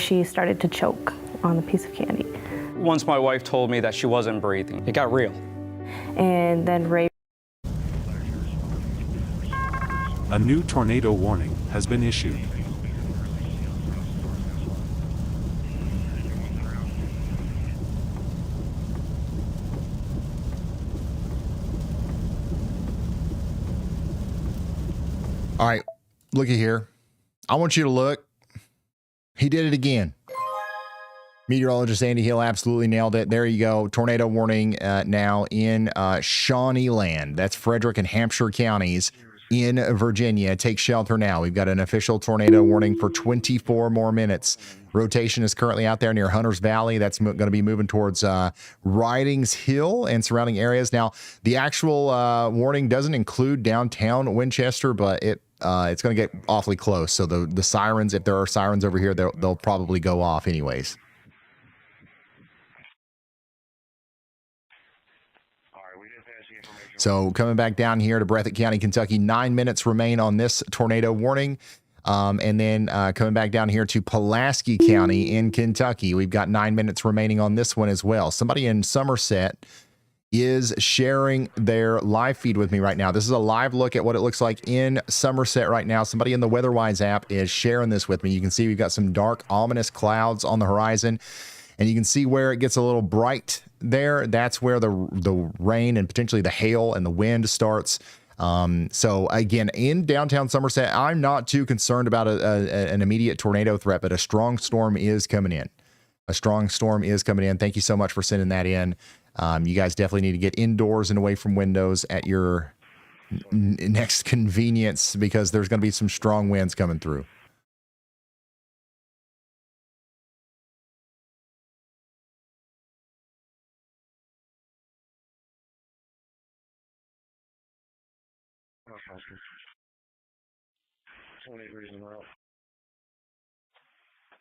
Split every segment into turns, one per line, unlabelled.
she started to choke on a piece of candy.
Once my wife told me that she wasn't breathing, it got real.
And then Ray.
A new tornado warning has been issued.
All right, looky here. I want you to look. He did it again. Meteorologist Andy Hill absolutely nailed it. There you go. Tornado warning now in Shawneeland. That's Frederick and Hampshire counties in Virginia. Take shelter now. We've got an official tornado warning for 24 more minutes. Rotation is currently out there near Hunters Valley. That's going to be moving towards Ridings Hill and surrounding areas. Now, the actual warning doesn't include downtown Winchester, but it's going to get awfully close. So the sirens, if there are sirens over here, they'll probably go off anyways. So coming back down here to Breathitt County, Kentucky, 9 minutes remain on this tornado warning. And then coming back down here to Pulaski County in Kentucky, we've got 9 minutes remaining on this one as well. Somebody in Somerset is sharing their live feed with me right now. This is a live look at what it looks like in Somerset right now. Somebody in the WeatherWise app is sharing this with me. You can see we've got some dark, ominous clouds on the horizon. And you can see where it gets a little bright there. That's where the rain and potentially the hail and the wind starts. So again, in downtown Somerset, I'm not too concerned about an immediate tornado threat, but a strong storm is coming in. A strong storm is coming in. Thank you so much for sending that in. You guys definitely need to get indoors and away from windows at your next convenience because there's going to be some strong winds coming through.
Oscar. 20 degrees in the road.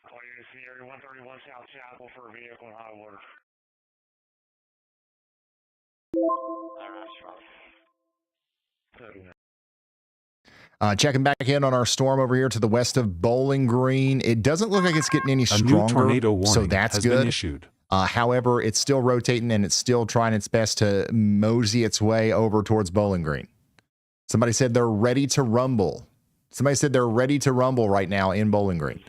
All you see area 131 South Chapel for a vehicle in high water.
Checking back in on our storm over here to the west of Bowling Green. It doesn't look like it's getting any stronger,
new tornado warning
so that's
has
good.
Been issued.
However, it's still rotating and it's still trying its best to mosey its way over towards Bowling Green. Somebody said they're ready to rumble. Somebody said they're ready to rumble right now in Bowling Green.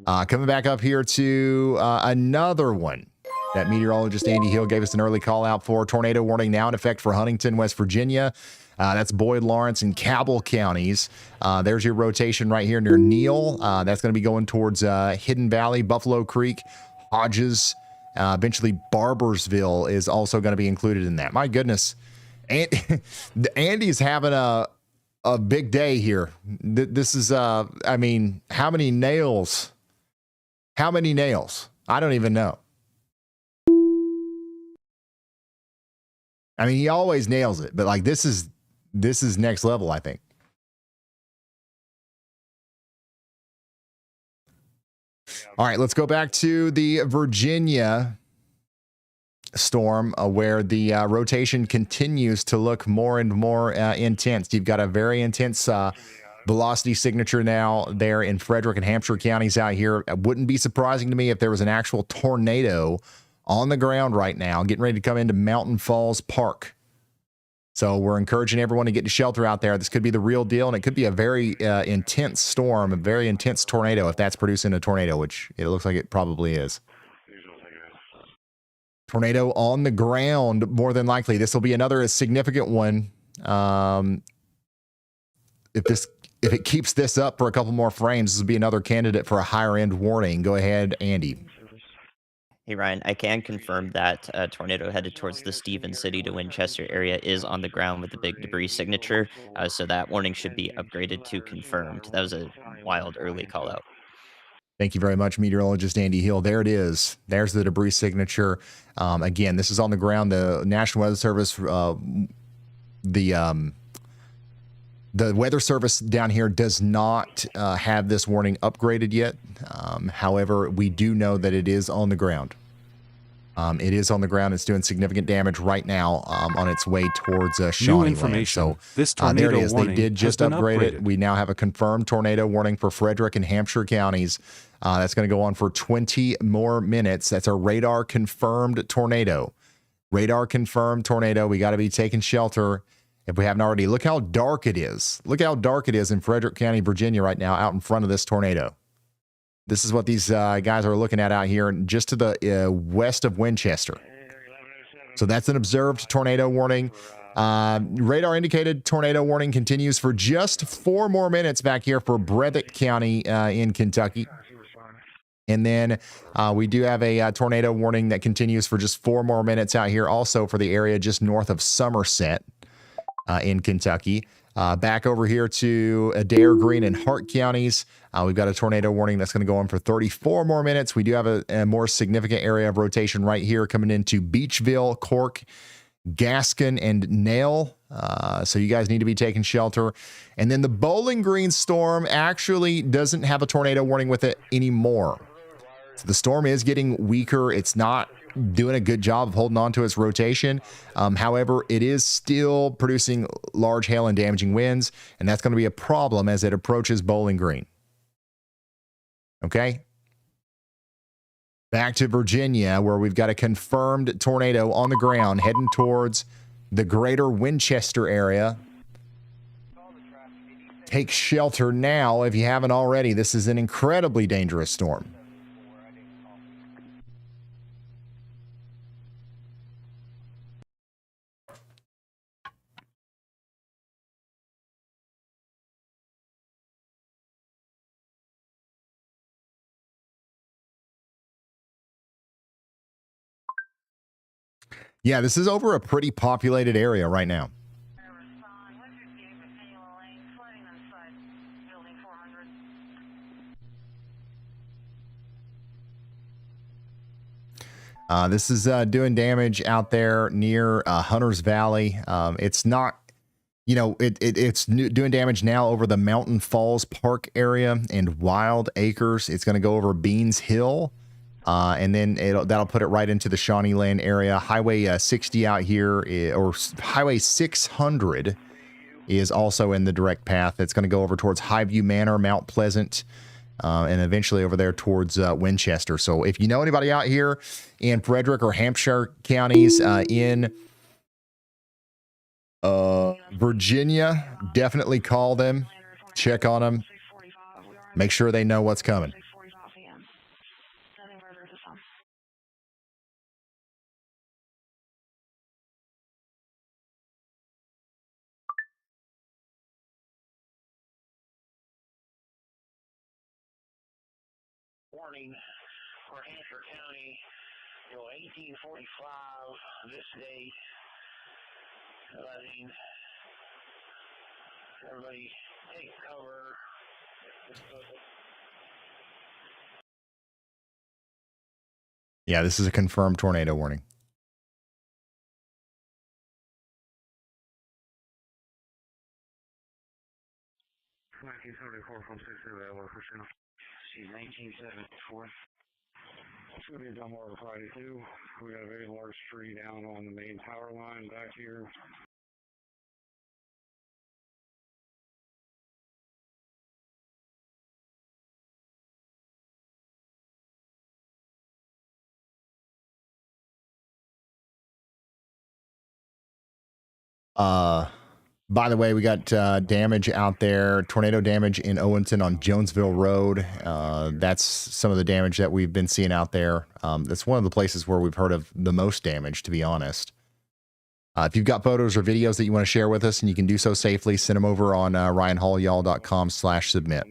Coming back up here to another one that meteorologist Andy Hill gave us an early call out for. Tornado warning now in effect for Huntington, West Virginia. That's Boyd, Lawrence, and Cabell counties. There's your rotation right here near Neal. That's going to be going towards Hidden Valley, Buffalo Creek, Hodges. Eventually, Barbersville is also going to be included in that. My goodness. Andy's having a big day here. This is, I mean, how many nails? How many nails? I don't even know. I mean, he always nails it, but like this is next level, I think. All right, let's go back to the Virginia storm where the rotation continues to look more and more intense. You've got a very intense velocity signature now there in Frederick and Hampshire counties out here. It wouldn't be surprising to me if there was an actual tornado on the ground right now, getting ready to come into Mountain Falls Park. So we're encouraging everyone to get to shelter out there. This could be the real deal, and it could be a very intense storm, a very intense tornado if that's producing a tornado, which it looks like it probably is. Tornado on the ground, more than likely. This will be another significant one. If it keeps this up for a couple more frames, this will be another candidate for a higher end warning. Go ahead, Andy.
Hey, Ryan, I can confirm that a tornado headed towards the Stevens City to Winchester area is on the ground with a big debris signature, so that warning should be upgraded to confirmed. That was a wild early call out.
Thank you very much, meteorologist Andy Hill. There it is. There's the debris signature. Again, this is on the ground. The National Weather Service, the Weather Service down here does not have this warning upgraded yet. However, we do know that it is on the ground. It is on the ground. It's doing significant damage right now on its way towards Shawnee Land.
information.
So
This
there it
tornado
is. They
warning
did
has
just
been
upgrade it.
upgraded.
We now have a confirmed tornado warning for Frederick and Hampshire counties. That's going to go on for 20 more minutes. That's a radar confirmed tornado. Radar confirmed tornado. We got to be taking shelter if we haven't already. Look how dark it is. Look how dark it is in Frederick County, Virginia right now out in front of this tornado. This is what these guys are looking at out here just to the west of Winchester. So that's an observed tornado warning. Radar indicated tornado warning continues for just 4 more minutes back here for Breathitt County in Kentucky. And then we do have a tornado warning that continues for just 4 more minutes out here also for the area just north of Somerset in Kentucky. Back over here to Adair, Greene, and Hart counties, we've got a tornado warning that's going to go on for 34 more minutes. We do have a more significant area of rotation right here coming into Beachville, Cork, Gascon, and Nail. So you guys need to be taking shelter. And then the Bowling Green storm actually doesn't have a tornado warning with it anymore. So the storm is getting weaker. It's not doing a good job of holding on to its rotation. However, it is still producing large hail and damaging winds, and that's going to be a problem as it approaches Bowling Green. Okay. Back to Virginia, where we've got a confirmed tornado on the ground heading towards the greater Winchester area. Take shelter now if you haven't already. This is an incredibly dangerous storm. Yeah, this is over a pretty populated area right now. This is doing damage out there near Hunters Valley. It's not, it's doing damage now over the Mountain Falls Park area and Wild Acres. It's going to go over Beans Hill. And then that'll put it right into the Shawnee Land area. Highway 60 out here, or Highway 600 is also in the direct path. It's going to go over towards Highview Manor, Mount Pleasant, and eventually over there towards Winchester. So if you know anybody out here in Frederick or Hampshire counties in Virginia, definitely call them, check on them, make sure they know what's coming.
Warning for Hampshire County, 1845, this date. Letting everybody take cover.
Yeah, this is a confirmed tornado warning.
She's 1974. It's going to be a dumb order Friday, too. We got a very large tree down on the main power line back here.
By the way, we got damage out there, tornado damage in Owenton on Jonesville Road. That's some of the damage that we've been seeing out there. That's one of the places where we've heard of the most damage, to be honest. If you've got photos or videos that you want to share with us, and you can do so safely, send them over on ryanhallyall.com/submit.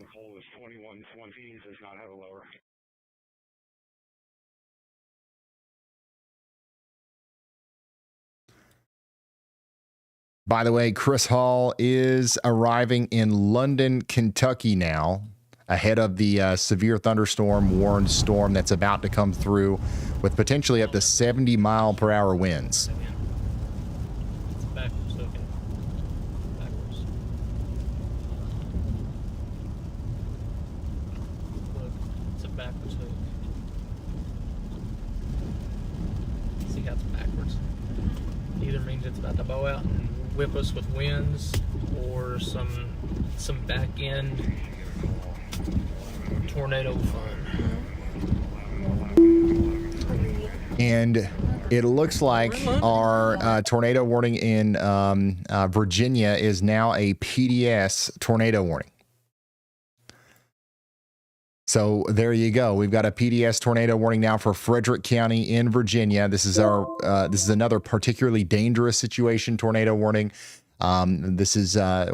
By the way, Chris Hall is arriving in London, Kentucky now, ahead of the severe thunderstorm warned storm that's about to come through with potentially up to 70-mile-per-hour winds.
It's backwards looking. Backwards. Look, it's a backwards hook. that's about to bow out and whip us with winds or some back end tornado fun.
And it looks like our tornado warning in Virginia is now a PDS tornado warning. So there you go. We've got a PDS tornado warning now for Frederick County in Virginia. This is another particularly dangerous situation tornado warning. This is a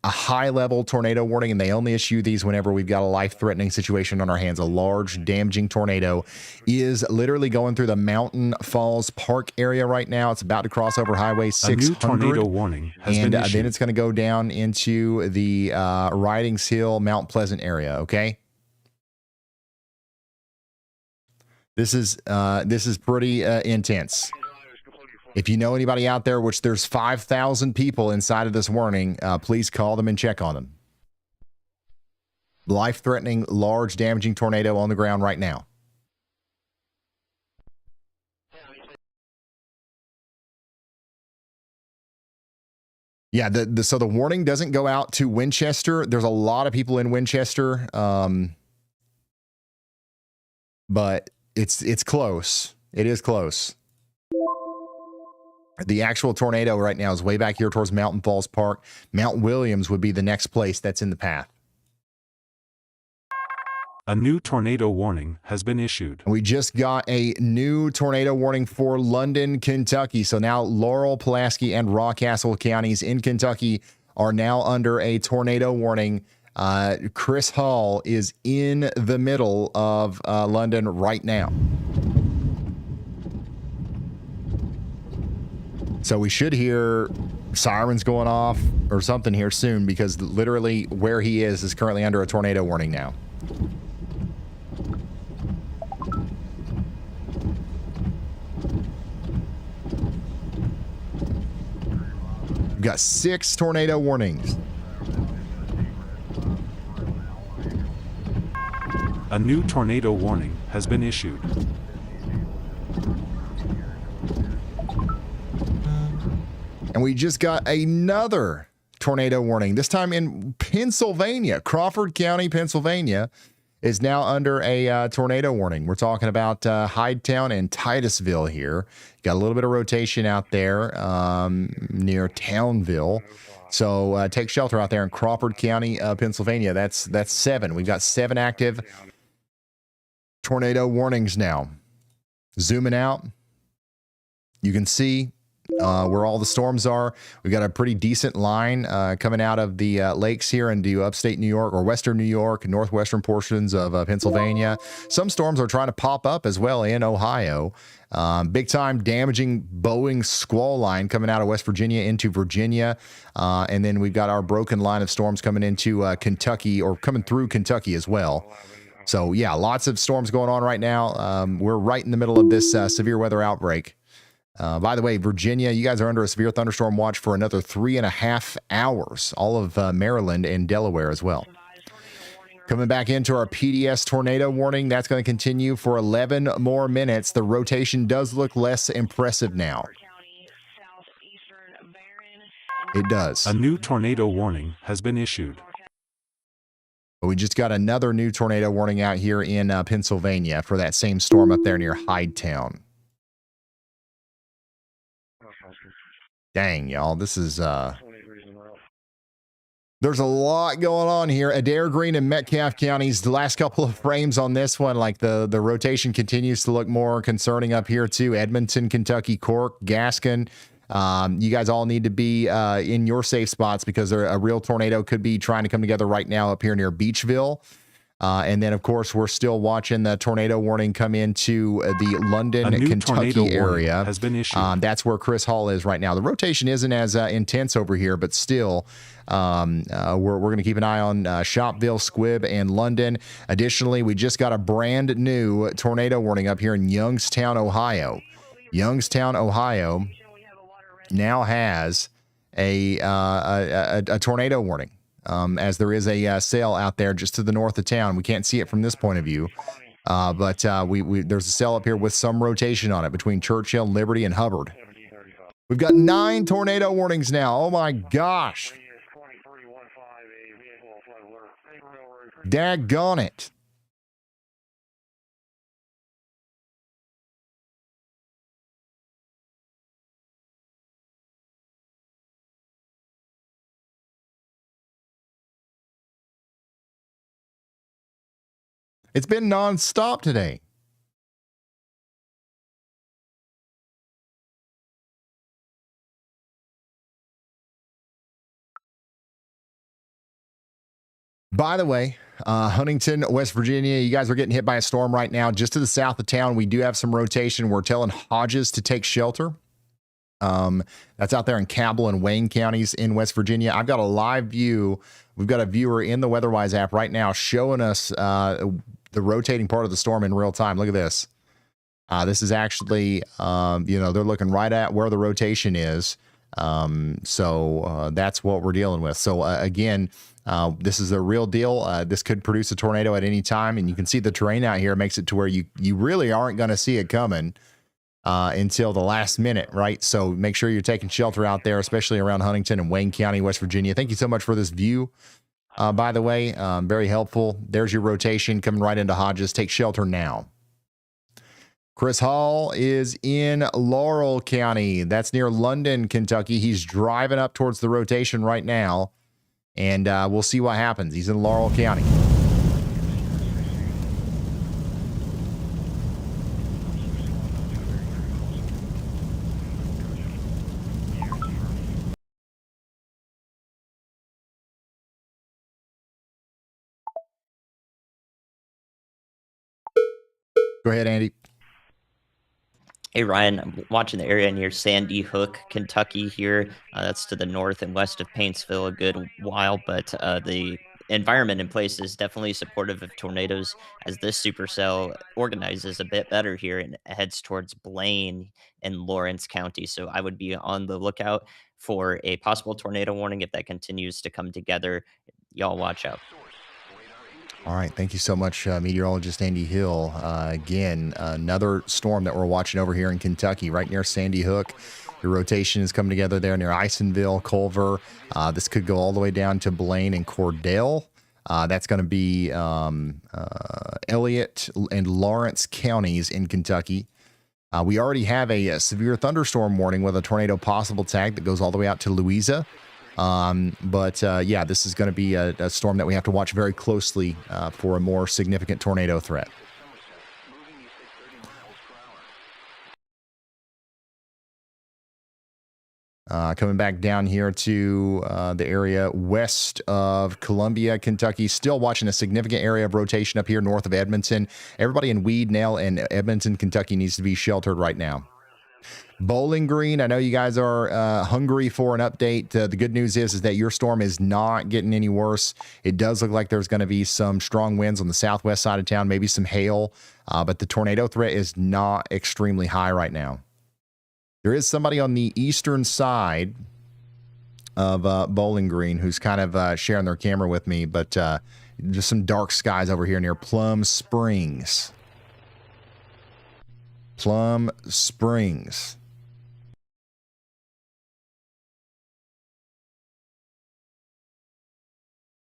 high-level tornado warning, and they only issue these whenever we've got a life-threatening situation on our hands. A large, damaging tornado is literally going through the Mountain Falls Park area right now. It's about to cross over Highway 600.
A new tornado warning has been issued.
Then it's going to go down into the Ridings Hill, Mount Pleasant area, okay? This is pretty intense. If you know anybody out there, which there's 5,000 people inside of this warning, please call them and check on them. Life-threatening, large, damaging tornado on the ground right now. Yeah, so the warning doesn't go out to Winchester. There's a lot of people in Winchester, but it's close. It is close. The actual tornado right now is way back here towards Mountain Falls Park. Mount Williams would be the next place that's in the path.
A new tornado warning has been issued.
We just got a new tornado warning for London, Kentucky. So now Laurel, Pulaski, and Rockcastle counties in Kentucky are now under a tornado warning. Chris Hall is in the middle of London right now. So we should hear sirens going off or something here soon, because literally where he is currently under a tornado warning now. We've got 6 tornado warnings.
A new tornado warning has been issued.
And we just got another tornado warning, this time in Pennsylvania. Crawford County, Pennsylvania is now under a tornado warning. We're talking about Hydetown and Titusville here. Got a little bit of rotation out there near Townville. So take shelter out there in Crawford County, Pennsylvania. That's 7. We've got 7 active tornado warnings now. Zooming out, you can see where all the storms are. We've got a pretty decent line coming out of the lakes here into upstate New York or western New York, northwestern portions of Pennsylvania. Some storms are trying to pop up as well in Ohio. Big time damaging Boeing squall line coming out of West Virginia into Virginia. And then we've got our broken line of storms coming into Kentucky, or coming through Kentucky as well. So yeah, lots of storms going on right now. We're right in the middle of this severe weather outbreak. By the way, Virginia, you guys are under a severe thunderstorm watch for another 3.5 hours. All of Maryland and Delaware as well. Coming back into our PDS tornado warning, that's going to continue for 11 more minutes. The rotation does look less impressive now. It does.
A new tornado warning has been issued.
We just got another new tornado warning out here in Pennsylvania for that same storm up there near Hydetown. Dang, y'all, this is there's a lot going on here. Adair, Green, and Metcalfe counties, the last couple of frames on this one, like the rotation continues to look more concerning up here too. Edmonton, Kentucky, Cork, Gascon. You guys all need to be in your safe spots, because a real tornado could be trying to come together right now up here near Beachville. And then, of course, we're still watching the tornado warning come into the London, Kentucky area.
Has been issued.
That's where Chris Hall is right now. The rotation isn't as intense over here, but still, we're going to keep an eye on Shopville, Squibb, and London. Additionally, we just got a brand new tornado warning up here in Youngstown, Ohio. Youngstown, Ohio now has a tornado warning. As there is a cell out there just to the north of town. We can't see it from this point of view, but there's a cell up here with some rotation on it between Churchill, Liberty, and Hubbard. We've got 9 tornado warnings now. Oh my gosh. Daggone it. It's been nonstop today. By the way, Huntington, West Virginia, you guys are getting hit by a storm right now. Just to the south of town, we do have some rotation. We're telling Hodges to take shelter. That's out there in Cabell and Wayne counties in West Virginia. I've got a live view. We've got a viewer in the WeatherWise app right now showing us the rotating part of the storm in real time. Look at this. This is actually, they're looking right at where the rotation is. So that's what we're dealing with. So again, this is a real deal. This could produce a tornado at any time, and you can see the terrain out here makes it to where you really aren't going to see it coming until the last minute, right? So make sure you're taking shelter out there, especially around Huntington and Wayne County, West Virginia. Thank you so much for this view. By the way, very helpful. There's your rotation coming right into Hodges. Take shelter now. Chris Hall is in Laurel County. That's near London, Kentucky. He's driving up towards the rotation right now, and we'll see what happens. He's in Laurel County. Go ahead, Andy.
Hey, Ryan, I'm watching the area near Sandy Hook, Kentucky here. That's to the north and west of Paintsville a good while, but the environment in place is definitely supportive of tornadoes as this supercell organizes a bit better here and heads towards Blaine and Lawrence County. So I would be on the lookout for a possible tornado warning if that continues to come together. Y'all watch out.
All right. Thank you so much, meteorologist Andy Hill. Again, another storm that we're watching over here in Kentucky, right near Sandy Hook. Your rotation is coming together there near Isonville, Culver. This could go all the way down to Blaine and Cordell. That's going to be Elliott and Lawrence counties in Kentucky. We already have a severe thunderstorm warning with a tornado possible tag that goes all the way out to Louisa. Yeah, this is going to be a storm that we have to watch very closely for a more significant tornado threat. Coming back down here to the area west of Columbia, Kentucky, still watching a significant area of rotation up here north of Edmonton. Everybody in Weed, Nail, and Edmonton, Kentucky needs to be sheltered right now. Bowling Green, I know you guys are hungry for an update. The good news is that your storm is not getting any worse. It does look like there's going to be some strong winds on the southwest side of town, maybe some hail, but the tornado threat is not extremely high right now. There is somebody on the eastern side of Bowling Green who's kind of sharing their camera with me, but just some dark skies over here near Plum Springs. Plum Springs.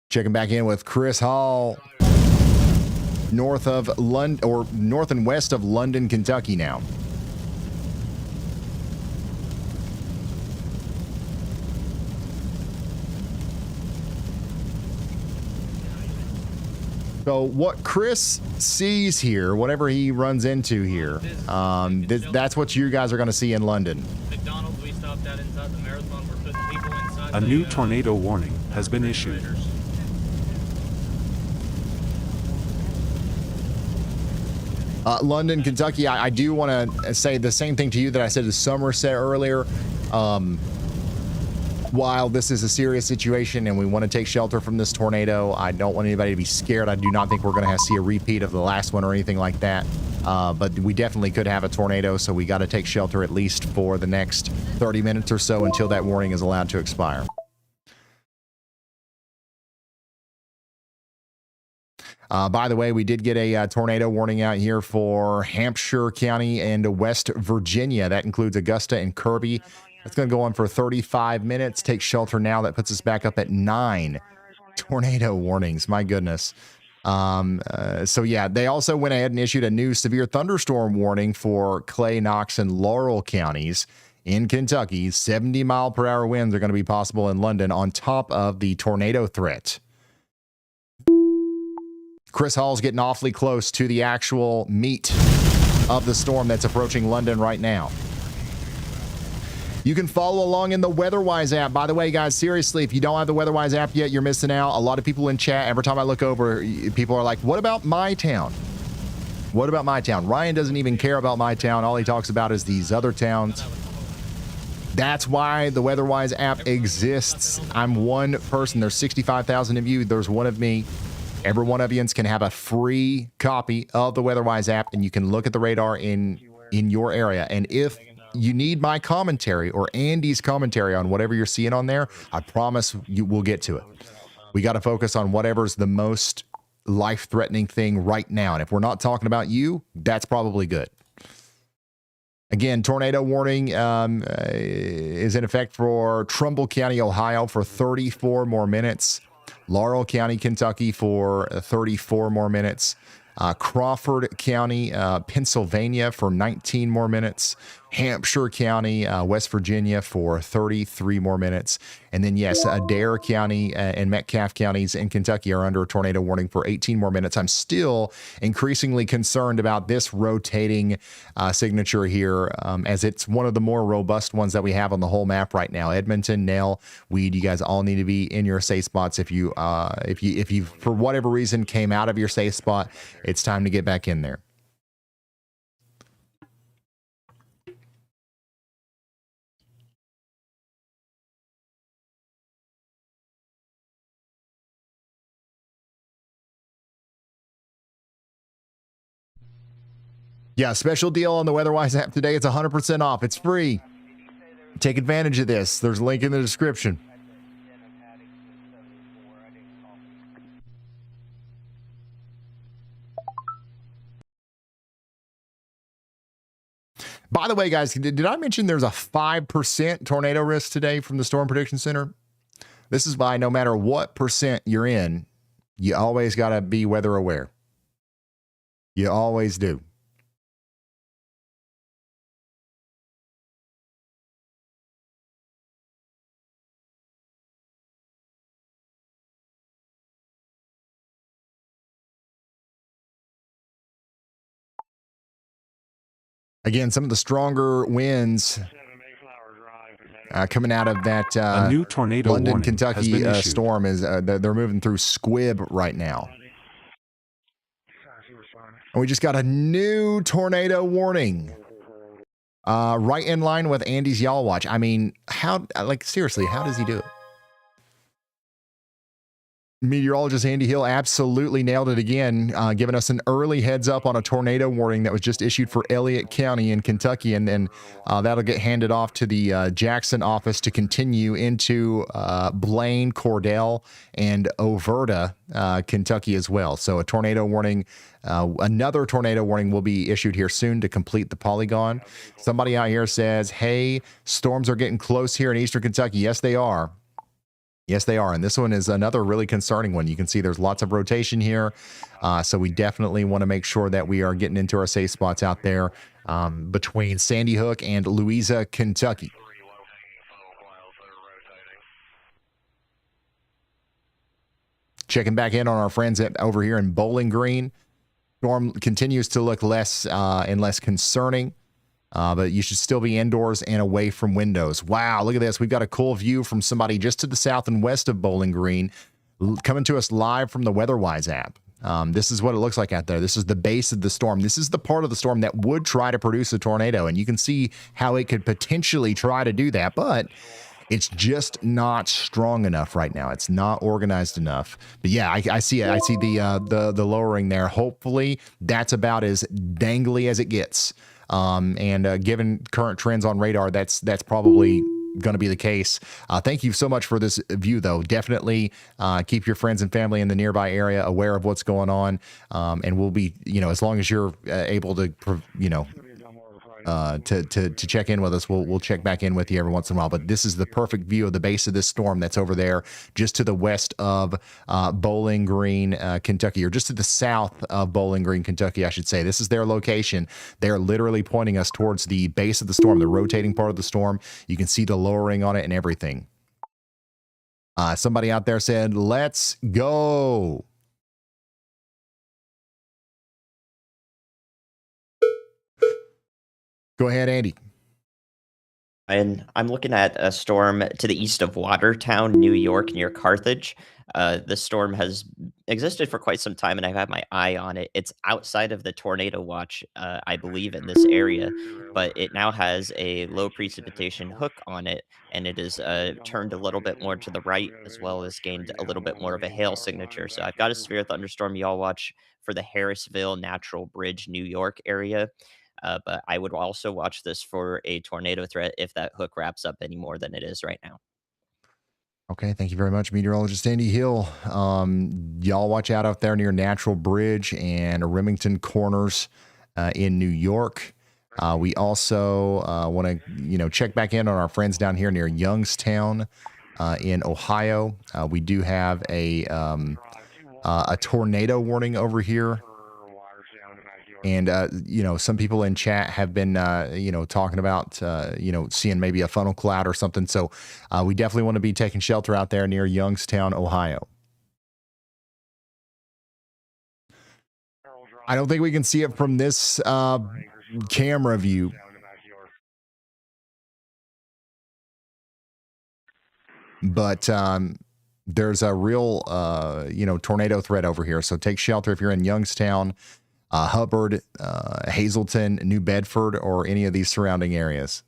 Checking back in with Chris Hall, north of London, or north and west of London, Kentucky now. So what Chris sees here, whatever he runs into here, that's what you guys are going to see in London.
McDonald's, we stopped at inside the marathon. We're putting people inside.
A new tornado warning has been issued.
London, Kentucky, I do want to say the same thing to you that I said to Somerset earlier. While this is a serious situation and we want to take shelter from this tornado, I don't want anybody to be scared. I do not think we're going to see a repeat of the last one or anything like that. But we definitely could have a tornado, so we got to take shelter at least for the next 30 minutes or so until that warning is allowed to expire. By the way, we did get a tornado warning out here for Hampshire County and West Virginia. That includes Augusta and Kirby. That's going to go on for 35 minutes. Take shelter now. That puts us back up at 9 tornado warnings. My goodness. So yeah, they also went ahead and issued a new severe thunderstorm warning for Clay, Knox, and Laurel counties in Kentucky. 70-mile-per-hour winds are going to be possible in London on top of the tornado threat. Chris Hall's getting awfully close to the actual meat of the storm that's approaching London right now. You can follow along in the WeatherWise app. By the way, guys, seriously, if you don't have the WeatherWise app yet, you're missing out. A lot of people in chat, every time I look over, people are like, what about my town? What about my town? Ryan doesn't even care about my town. All he talks about is these other towns. That's why the WeatherWise app exists. I'm one person. There's 65,000 of you. There's one of me. Every one of you can have a free copy of the WeatherWise app, and you can look at the radar in your area. And if you need my commentary or Andy's commentary on whatever you're seeing on there, I promise you will get to it. We got to focus on whatever's the most life-threatening thing right now. And if we're not talking about you, that's probably good. Again, tornado warning is in effect for Trumbull County, Ohio for 34 more minutes. Laurel County, Kentucky for 34 more minutes. Crawford County, Pennsylvania for 19 more minutes. Hampshire County, West Virginia for 33 more minutes. And then, yes, Adair County and Metcalfe counties in Kentucky are under a tornado warning for 18 more minutes. I'm still increasingly concerned about this rotating signature here, as it's one of the more robust ones that we have on the whole map right now. Edmonton, Nell, Weed, you guys all need to be in your safe spots. If you for whatever reason came out of your safe spot, it's time to get back in there. Yeah, special deal on the WeatherWise app today. It's 100% off. It's free. Take advantage of this. There's a link in the description. By the way, guys, did I mention there's a 5% tornado risk today from the Storm Prediction Center? This is why no matter what percent you're in, you always got to be weather aware. You always do. Again, some of the stronger winds coming out of that
a new tornado
London,
warning
Kentucky
has been issued.
storm is they're moving through Squibb right now. And we just got a new tornado warning. Right in line with Andy's Y'all Watch. I mean, seriously, how does he do it? Meteorologist Andy Hill absolutely nailed it again, giving us an early heads up on a tornado warning that was just issued for Elliott County in Kentucky, and then that'll get handed off to the Jackson office to continue into Blaine, Cordell, and Overta, Kentucky as well. So a tornado warning, another tornado warning will be issued here soon to complete the polygon. Somebody out here says, hey, storms are getting close here in eastern Kentucky. Yes, they are. Yes, they are. And this one is another really concerning one. You can see there's lots of rotation here. So we definitely want to make sure that we are getting into our safe spots out there between Sandy Hook and Louisa, Kentucky. Checking back in on our friends over here in Bowling Green. Storm continues to look less and less concerning. But you should still be indoors and away from windows. Wow, look at this. We've got a cool view from somebody just to the south and west of Bowling Green coming to us live from the WeatherWise app. This is what it looks like out there. This is the base of the storm. This is the part of the storm that would try to produce a tornado, and you can see how it could potentially try to do that, but it's just not strong enough right now. It's not organized enough. But yeah, I see it. I see the lowering there. Hopefully, that's about as dangly as it gets. And given current trends on radar, that's probably going to be the case. Thank you so much for this view, though. Definitely keep your friends and family in the nearby area aware of what's going on. And we'll be, as long as you're able to, to check in with us. We'll check back in with you every once in a while. But this is the perfect view of the base of this storm that's over there, just to the west of Bowling Green, Kentucky, or just to the south of Bowling Green, Kentucky, I should say. This is their location. They're literally pointing us towards the base of the storm, the rotating part of the storm. You can see the lowering on it and everything. Somebody out there said, "Let's go." Go ahead, Andy.
And I'm looking at a storm to the east of Watertown, New York, near Carthage. This storm has existed for quite some time, and I've had my eye on it. It's outside of the tornado watch, I believe, in this area, but it now has a low precipitation hook on it, and it is turned a little bit more to the right, as well as gained a little bit more of a hail signature. So I've got a severe thunderstorm y'all watch for the Harrisville, Natural Bridge, New York area. But I would also watch this for a tornado threat if that hook wraps up any more than it is right now.
Okay, thank you very much, meteorologist Andy Hill. Y'all watch out there near Natural Bridge and Remington Corners in New York. We also want to, check back in on our friends down here near Youngstown in Ohio. We do have a tornado warning over here. And, some people in chat have been, talking about, seeing maybe a funnel cloud or something. So we definitely want to be taking shelter out there near Youngstown, Ohio. I don't think we can see it from this camera view. But there's a real, tornado threat over here. So take shelter if you're in Youngstown, Hubbard, Hazleton, New Bedford, or any of these surrounding areas.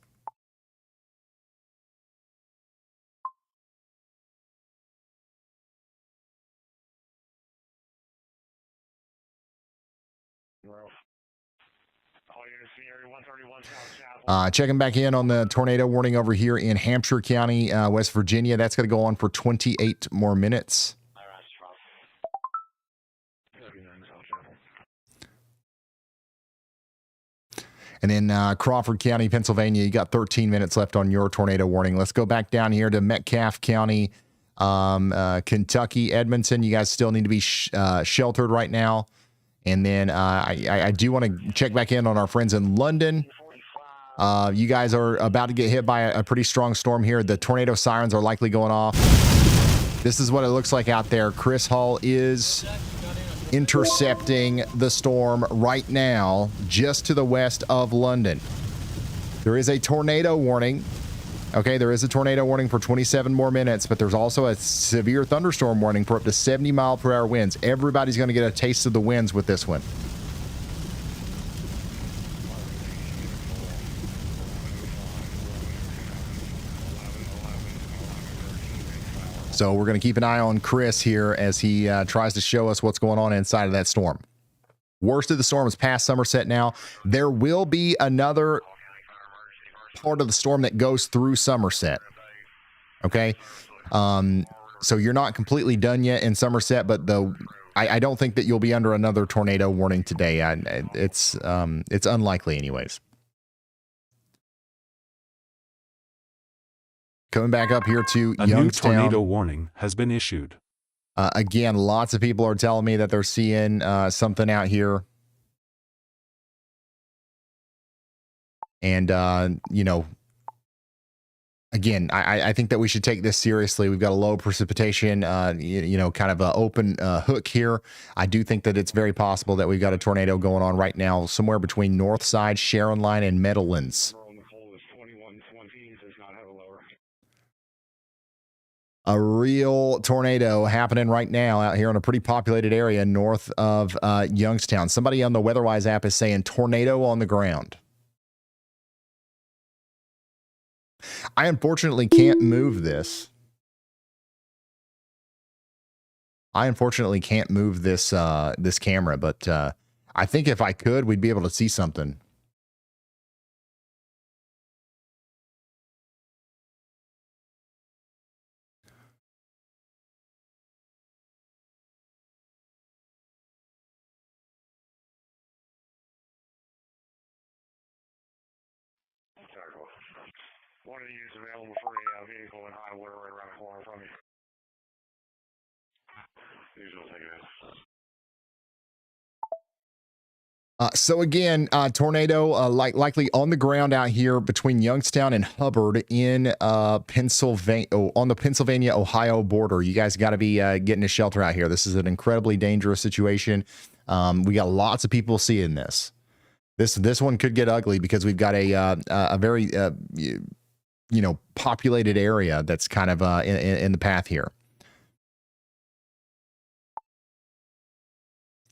Checking back in on the tornado warning over here in Hampshire County, West Virginia. That's going to go on for 28 more minutes. And then Crawford County, Pennsylvania, you got 13 minutes left on your tornado warning. Let's go back down here to Metcalfe County, Kentucky, Edmonton. You guys still need to be sheltered right now. And then I do want to check back in on our friends in London. You guys are about to get hit by a pretty strong storm here. The tornado sirens are likely going off. This is what it looks like out there. Chris Hall is intercepting the storm right now, just to the west of London. There is a tornado warning. Okay, there is a tornado warning for 27 more minutes, but there's also a severe thunderstorm warning for up to 70-mile-per-hour winds. Everybody's going to get a taste of the winds with this one. So we're going to keep an eye on Chris here as he tries to show us what's going on inside of that storm. Worst of the storm is past Somerset now. There will be another part of the storm that goes through Somerset. Okay. So you're not completely done yet in Somerset, but I don't think that you'll be under another tornado warning today. It's unlikely anyways. Coming back up here to
A
Youngstown.
new tornado warning has been issued.
Again, lots of people are telling me that they're seeing something out here. And, again, I think that we should take this seriously. We've got a low precipitation, kind of an open hook here. I do think that it's very possible that we've got a tornado going on right now somewhere between Northside, Sharon Line, and Meadowlands. A real tornado happening right now out here in a pretty populated area north of Youngstown. Somebody on the WeatherWise app is saying tornado on the ground. I unfortunately can't move this. This camera, but I think if I could, we'd be able to see something.
One of these available for a vehicle in high water right around the corner from you. Usually take it in.
So again, tornado likely on the ground out here between Youngstown and Hubbard in Pennsylvania, on the Pennsylvania-Ohio border. You guys got to be getting a shelter out here. This is an incredibly dangerous situation. We got lots of people seeing this. This one could get ugly because we've got a very populated area that's kind of in the path here.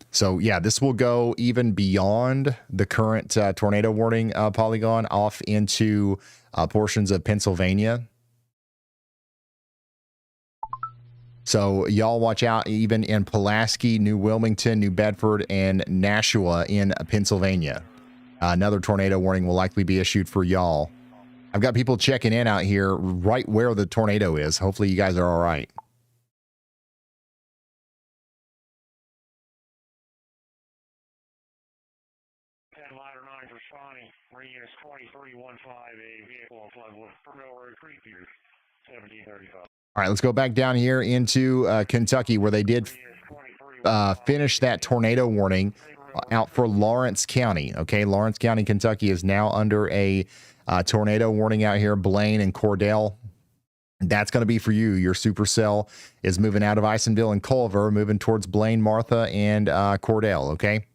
So yeah, this will go even beyond the current tornado warning polygon off into portions of Pennsylvania. So y'all watch out even in Pulaski, New Wilmington, New Bedford, and Nashua in Pennsylvania. Another tornado warning will likely be issued for y'all. I've got people checking in out here right where the tornado is. Hopefully you guys are all right.
Ladder 9 responding. Ring is 2315, a vehicle on flood with Railroad Creek View, 1735.
All right, let's go back down here into Kentucky where they did finish that tornado warning out for Lawrence County. Okay, Lawrence County, Kentucky is now under a tornado warning out here. Blaine and Cordell. That's going to be for you. Your supercell is moving out of Isonville and Culver, moving towards Blaine, Martha, and Cordell. Okay.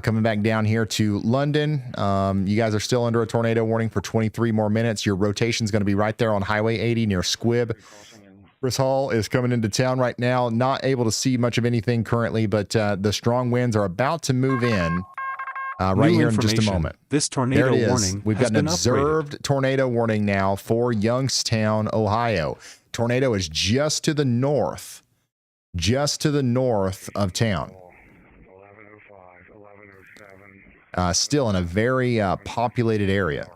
Coming back down here to London. You guys are still under a tornado warning for 23 more minutes. Your rotation is going to be right there on Highway 80 near Squibb. Chris Hall is coming into town right now. Not able to see much of anything currently, but the strong winds are about to move in right here in just a moment.
This tornado
there it is.
warning
We've got an observed tornado warning now for Youngstown, Ohio. Tornado is just to the north of town. Still in a very populated area.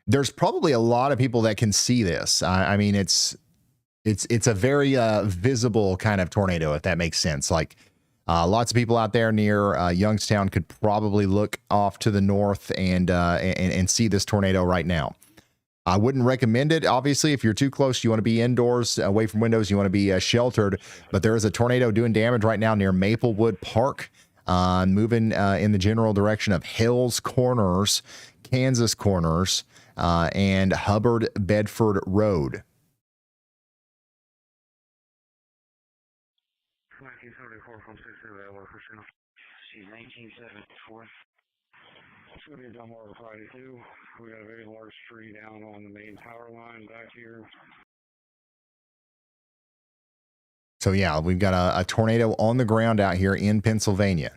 There's probably a lot of people that can see this. I mean, it's a very visible kind of tornado, if that makes sense. Like lots of people out there near Youngstown could probably look off to the north and see this tornado right now. I wouldn't recommend it. Obviously, if you're too close, you want to be indoors, away from windows. You want to be sheltered. But there is a tornado doing damage right now near Maplewood Park, moving in the general direction of Hills Corners, Kansas Corners, and Hubbard Bedford Road.
1974. It's going to be a Dunbar Friday too. We got a very large tree down on the main power line back here.
So yeah, we've got a tornado on the ground out here in Pennsylvania.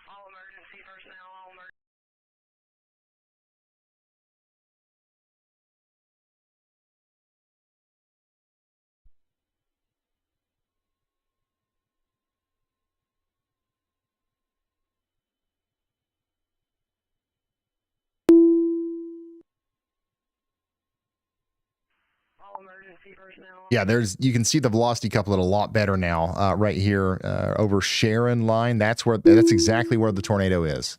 All emergency personnel, all emergency.
Yeah, you can see the velocity couplet a lot better now, right here over Sharon line. That's exactly where the tornado is.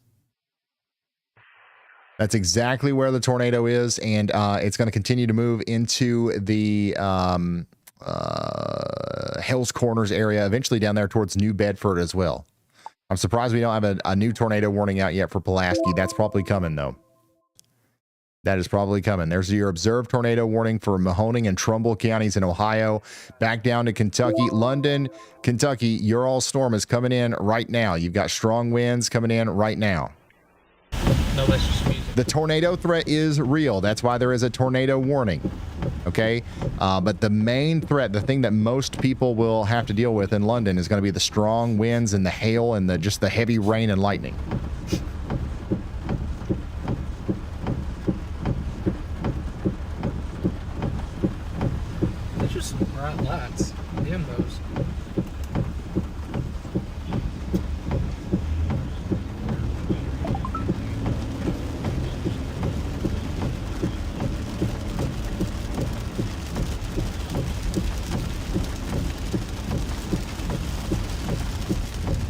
That's exactly where the tornado is, and it's going to continue to move into the Hills Corners area, eventually down there towards New Bedford as well. I'm surprised we don't have a new tornado warning out yet for Pulaski. That's probably coming, though. That is probably coming. There's your observed tornado warning for Mahoning and Trumbull counties in Ohio. Back down to Kentucky. London, Kentucky, your all storm is coming in right now. You've got strong winds coming in right now.
No, that's just music.
The tornado threat is real. That's why there is a tornado warning. Okay? But the main threat, the thing that most people will have to deal with in London is going to be the strong winds and the hail and just the heavy rain and lightning.
Some bright lights. Dim those.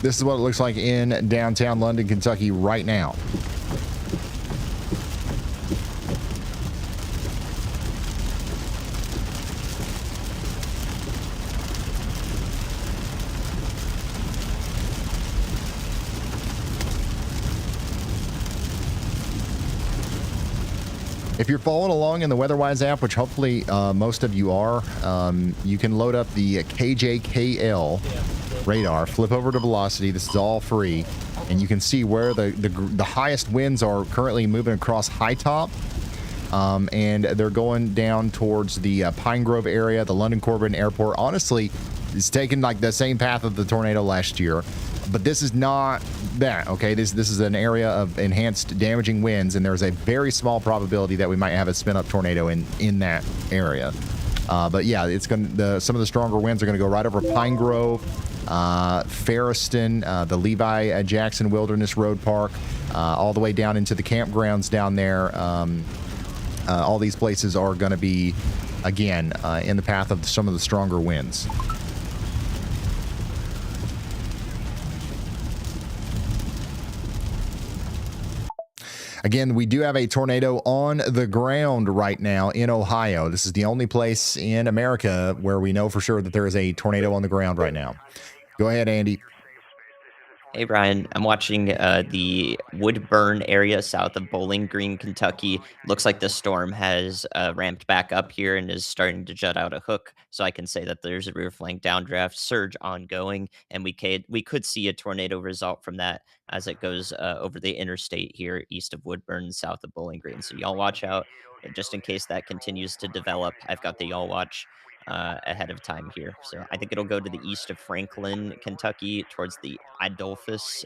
This is what it looks like in downtown London, Kentucky right now. If you're following along in the WeatherWise app, which hopefully most of you are, you can load up the KJKL radar, flip over to velocity. This is all free, and you can see where the highest winds are currently moving across High Top, and they're going down towards the Pine Grove area, the London Corbin Airport. Honestly, it's taken like the same path of the tornado last year, but this is not that, okay? This is an area of enhanced damaging winds, and there's a very small probability that we might have a spin-up tornado in that area. But yeah, it's some of the stronger winds are going to go right over Pine Grove, Ferriston, the Levi Jackson Wilderness Road Park, all the way down into the campgrounds down there. All these places are going to be, again, in the path of some of the stronger winds. Again, we do have a tornado on the ground right now in Ohio. This is the only place in America where we know for sure that there is a tornado on the ground right now. Go ahead, Andy.
Hey, Brian. I'm watching the Woodburn area south of Bowling Green, Kentucky. Looks like the storm has ramped back up here and is starting to jut out a hook. So I can say that there's a rear flank downdraft surge ongoing, and we could see a tornado result from that as it goes over the interstate here east of Woodburn, south of Bowling Green. So y'all watch out just in case that continues to develop. I've got the y'all watch ahead of time here. So I think it'll go to the east of Franklin, Kentucky, towards the Adolphus,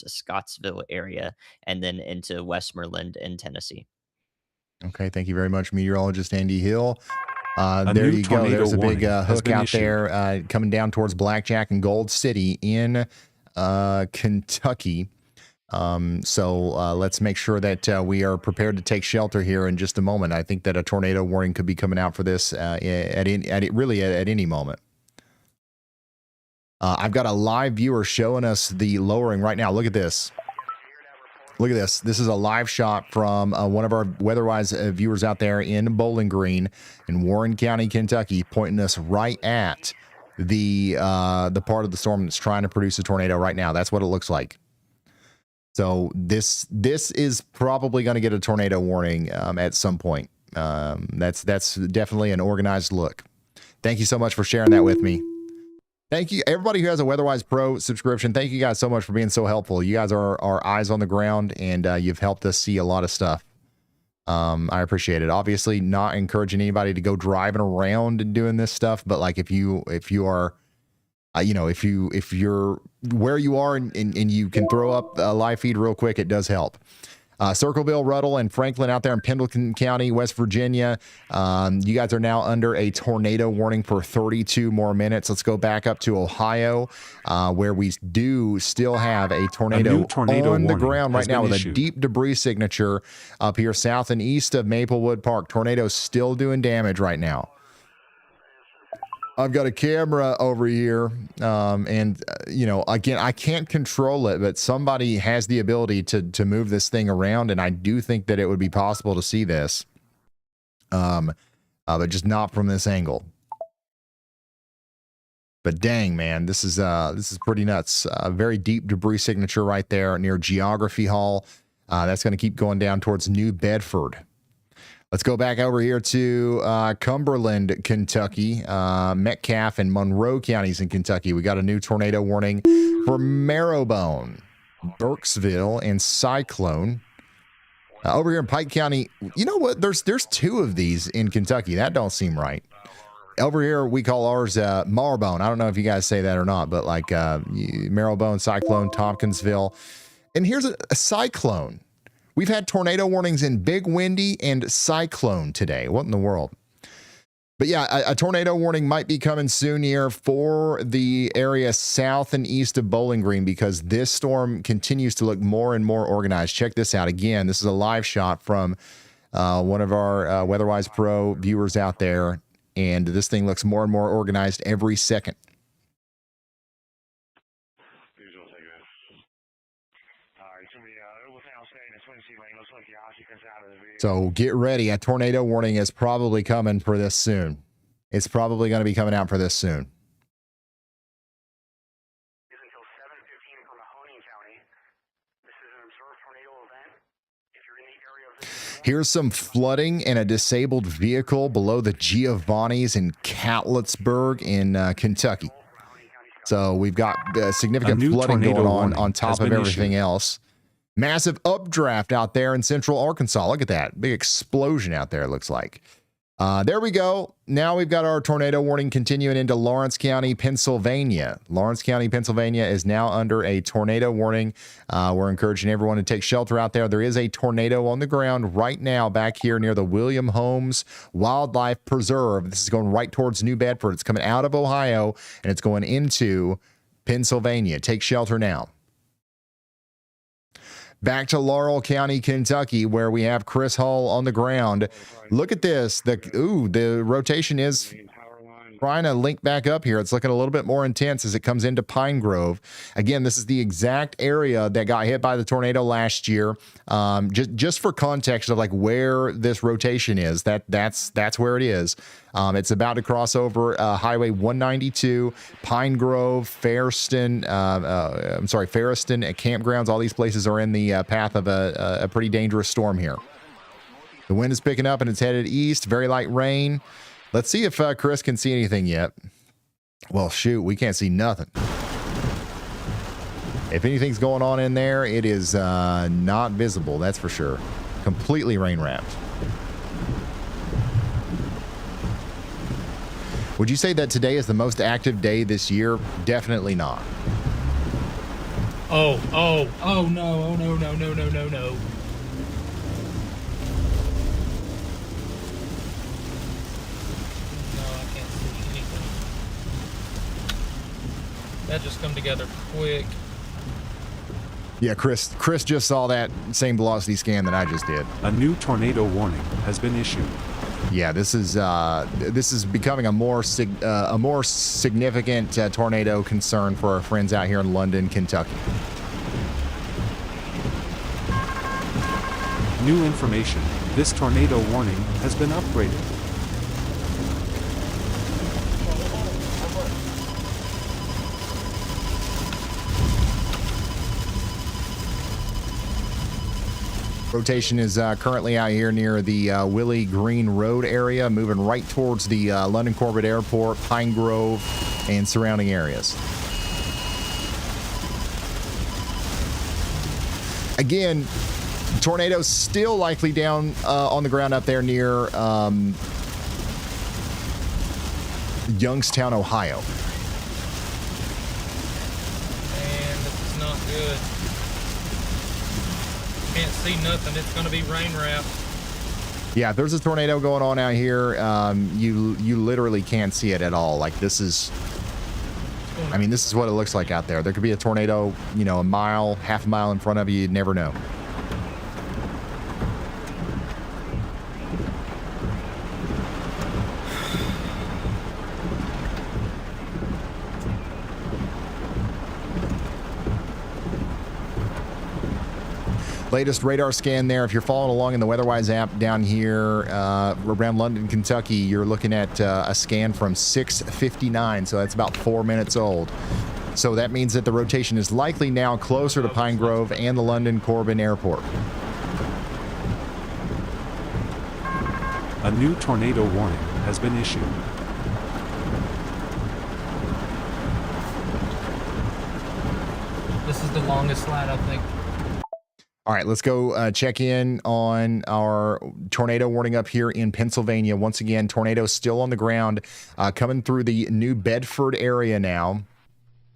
Scottsville area, and then into Westmoreland in Tennessee.
Okay, thank you very much, meteorologist Andy Hill.
A
There
new
you go.
tornado
There's a big
warning has
hook
been
out
issued.
there coming down towards Blackjack and Gold City in Kentucky. So let's make sure that we are prepared to take shelter here in just a moment. I think that a tornado warning could be coming out for this at any moment. I've got a live viewer showing us the lowering right now. Look at this. Look at this. This is a live shot from one of our WeatherWise viewers out there in Bowling Green in Warren County, Kentucky, pointing us right at the part of the storm that's trying to produce a tornado right now. That's what it looks like. So this is probably going to get a tornado warning at some point. That's definitely an organized look. Thank you so much for sharing that with me. Thank you, everybody who has a WeatherWise Pro subscription. Thank you guys so much for being so helpful. You guys are our eyes on the ground, and you've helped us see a lot of stuff. I appreciate it. Obviously, not encouraging anybody to go driving around and doing this stuff, but like if you are. If you're where you are and you can throw up a live feed real quick, it does help. Circleville, Ruddle, and Franklin out there in Pendleton County, West Virginia. You guys are now under a tornado warning for 32 more minutes. Let's go back up to Ohio, where we do still have a tornado on the ground right now with a deep debris signature up here south and east of Maplewood Park. Tornado still doing damage right now. I've got a camera over here, and again, I can't control it, but somebody has the ability to move this thing around, and I do think that it would be possible to see this, but just not from this angle. But dang, man, this is pretty nuts. A very deep debris signature right there near Geography Hall. That's going to keep going down towards New Bedford. Let's go back over here to Cumberland, Kentucky, Metcalfe and Monroe counties in Kentucky. We got a new tornado warning for Marrowbone, Burkesville, and Cyclone. Over here in Pike County, you know what? There's two of these in Kentucky. That don't seem right. Over here, we call ours Marrowbone. I don't know if you guys say that or not, but like Marrowbone, Cyclone, Tompkinsville. And here's a cyclone. We've had tornado warnings in Big Windy and Cyclone today. What in the world? But yeah, a tornado warning might be coming soon here for the area south and east of Bowling Green because this storm continues to look more and more organized. Check this out. Again, this is a live shot from one of our WeatherWise Pro viewers out there, and this thing looks more and more organized every second.
Visual, take that. Alright, it's gonna be, it will sound staying in Swincy lane. Looks like the occupants out of the vehicle.
So get ready. A tornado warning is probably coming for this soon. It's probably going to be coming out for this soon.
Is until 7:15 for Mahoning County. This is an observed tornado event. If you're in the area of this,
Here's some flooding and a disabled vehicle below the Giovanni's in Catlettsburg in Kentucky. So we've got significant
A new
flooding
tornado
going on
warning
top
has
of
been
everything
issued.
else. Massive updraft out there in central Arkansas. Look at that. Big explosion out there, it looks like. There we go. Now we've got our tornado warning continuing into Lawrence County, Pennsylvania. Lawrence County, Pennsylvania is now under a tornado warning. We're encouraging everyone to take shelter out there. There is a tornado on the ground right now back here near the William Holmes Wildlife Preserve. This is going right towards New Bedford. It's coming out of Ohio and it's going into Pennsylvania. Take shelter now. Back to Laurel County, Kentucky, where we have Chris Hull on the ground. Look at this. The rotation is
main power line.
trying to link back up here. It's looking a little bit more intense as it comes into Pine Grove. Again, this is the exact area that got hit by the tornado last year. Just for context of like where this rotation is, that's where it is. It's about to cross over Highway 192, Pine Grove, Ferriston, campgrounds. All these places are in the path of a pretty dangerous storm here. The wind is picking up and it's headed east. Very light rain. Let's see if Chris can see anything yet. Well, shoot, we can't see nothing. If anything's going on in there, it is not visible, that's for sure. Completely rain wrapped. Would you say that today is the most active day this year? Definitely not.
Oh no, no. No, I can't see anything. That just come together quick.
Yeah, Chris just saw that same velocity scan that I just did.
A new tornado warning has been issued.
Yeah, this is becoming a more significant tornado concern for our friends out here in London, Kentucky.
New information. This tornado warning has been upgraded.
Rotation is currently out here near the Willie Green Road area, moving right towards the London Corbett Airport, Pine Grove, and surrounding areas. Again, tornadoes still likely down on the ground up there near Youngstown, Ohio.
Man, this is not good. Can't see nothing. It's going to be rain wrapped.
Yeah, if there's a tornado going on out here, you literally can't see it at all. Like this is what it looks like out there. There could be a tornado, a mile, half a mile in front of you. You'd never know. Latest radar scan there. If you're following along in the WeatherWise app down here around London, Kentucky, you're looking at a scan from 6:59, so that's about 4 minutes old. So that means that the rotation is likely now closer to Pine Grove and the London Corbin Airport.
A new tornado warning has been issued.
This is the longest slide, I think.
All right, let's go check in on our tornado warning up here in Pennsylvania. Once again, tornadoes still on the ground, coming through the New Bedford area now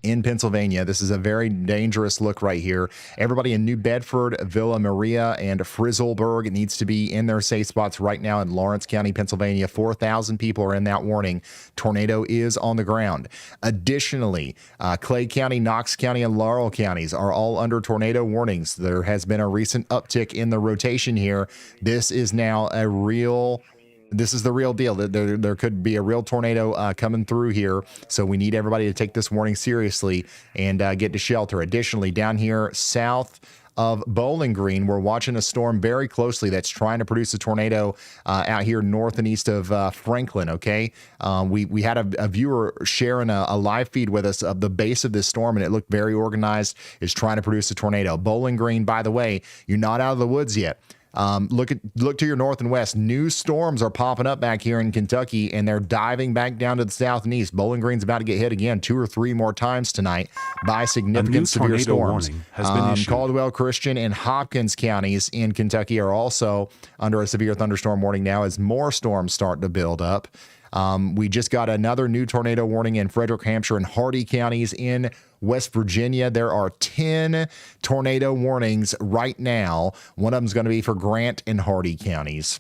in Pennsylvania. This is a very dangerous look right here. Everybody in New Bedford, Villa Maria, and Frizzleburg needs to be in their safe spots right now in Lawrence County, Pennsylvania. 4,000 people are in that warning. Tornado is on the ground. Additionally, Clay County, Knox County, and Laurel counties are all under tornado warnings. There has been a recent uptick in the rotation here. This is now a real This is the real deal. There could be a real tornado coming through here. So we need everybody to take this warning seriously and get to shelter. Additionally, down here south of Bowling Green, we're watching a storm very closely that's trying to produce a tornado out here north and east of Franklin, okay? We had a viewer sharing a live feed with us of the base of this storm, and it looked very organized. It's trying to produce a tornado. Bowling Green, by the way, you're not out of the woods yet. Look to your north and west. New storms are popping up back here in Kentucky, and they're diving back down to the south and east. Bowling Green's about to get hit again 2 or 3 more times tonight by significant severe storms.
Warning has been issued.
Caldwell, Christian, and Hopkins counties in Kentucky are also under a severe thunderstorm warning now as more storms start to build up. We just got another new tornado warning in Frederick, Hampshire, and Hardee counties in West Virginia. There are 10 tornado warnings right now. One of them is going to be for Grant and Hardee counties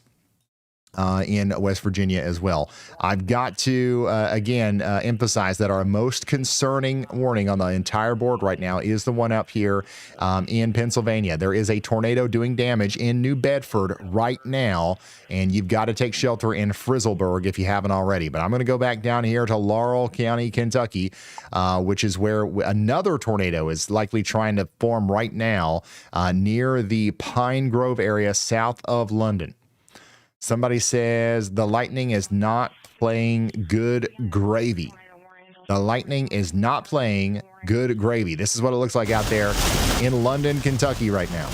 in West Virginia as well. I've got to, again, emphasize that our most concerning warning on the entire board right now is the one up here in Pennsylvania. There is a tornado doing damage in New Bedford right now, and you've got to take shelter in Frizzleburg if you haven't already. But I'm going to go back down here to Laurel County, Kentucky, which is where another tornado is likely trying to form right now near the Pine Grove area south of London. Somebody says the lightning is not playing good gravy. The lightning is not playing good gravy. This is what it looks like out there in London, Kentucky right now.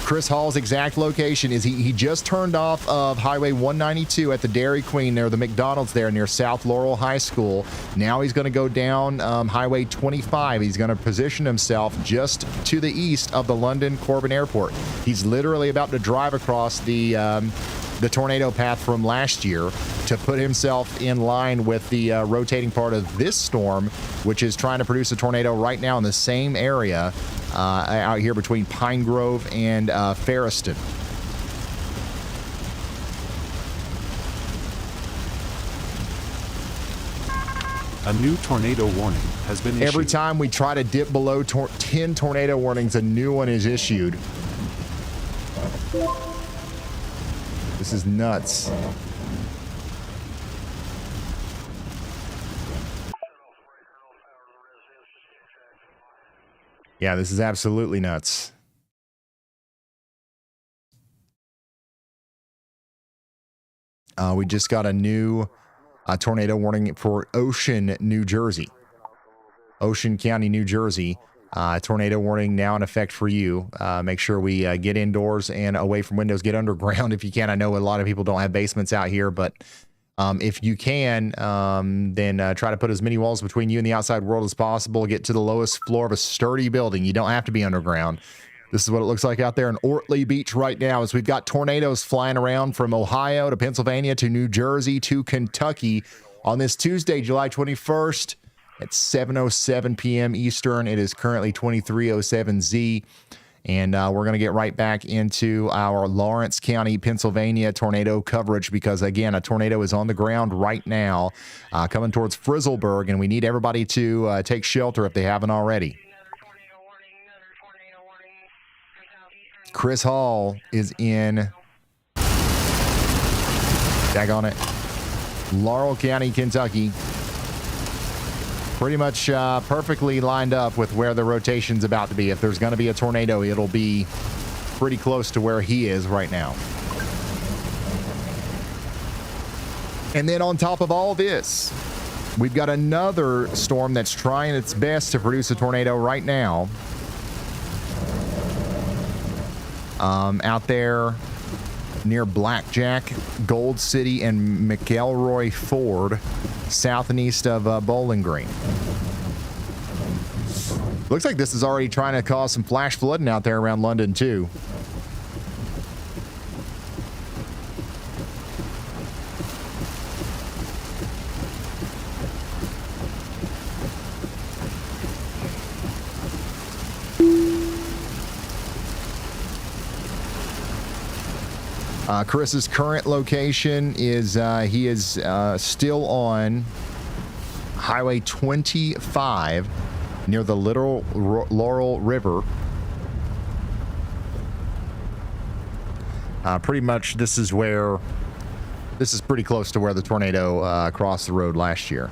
Chris Hall's exact location is he just turned off of Highway 192 at the Dairy Queen near the McDonald's there near South Laurel High School. Now he's going to go down Highway 25. He's going to position himself just to the east of the London Corbin Airport. He's literally about to drive across the tornado path from last year to put himself in line with the rotating part of this storm, which is trying to produce a tornado right now in the same area out here between Pine Grove and Ferriston.
A new tornado warning has been issued.
Every time we try to dip below 10 tornado warnings, a new one is issued. This is nuts. Yeah, this is absolutely nuts. We just got a new tornado warning for Ocean, New Jersey. Ocean County, New Jersey. Tornado warning now in effect for you. Make sure we get indoors and away from windows. Get underground if you can. I know a lot of people don't have basements out here, but if you can, then try to put as many walls between you and the outside world as possible. Get to the lowest floor of a sturdy building. You don't have to be underground. This is what it looks like out there in Ortley Beach right now as we've got tornadoes flying around from Ohio to Pennsylvania to New Jersey to Kentucky on this Tuesday, July 21st at 7:07 p.m. Eastern. It is currently 23:07 Z. And we're going to get right back into our Lawrence County, Pennsylvania tornado coverage because, again, a tornado is on the ground right now coming towards Frizzleburg, and we need everybody to take shelter if they haven't already. Chris Hall is in, daggone it, Laurel County, Kentucky. Pretty much perfectly lined up with where the rotation's about to be. If there's going to be a tornado, it'll be pretty close to where he is right now. And then on top of all this, we've got another storm that's trying its best to produce a tornado right now. Out there near Blackjack, Gold City, and McElroy Ford, south and east of Bowling Green. Looks like this is already trying to cause some flash flooding out there around London, too. Chris's current location is he is still on Highway 25 near the Little Laurel River. Pretty much this is pretty close to where the tornado crossed the road last year.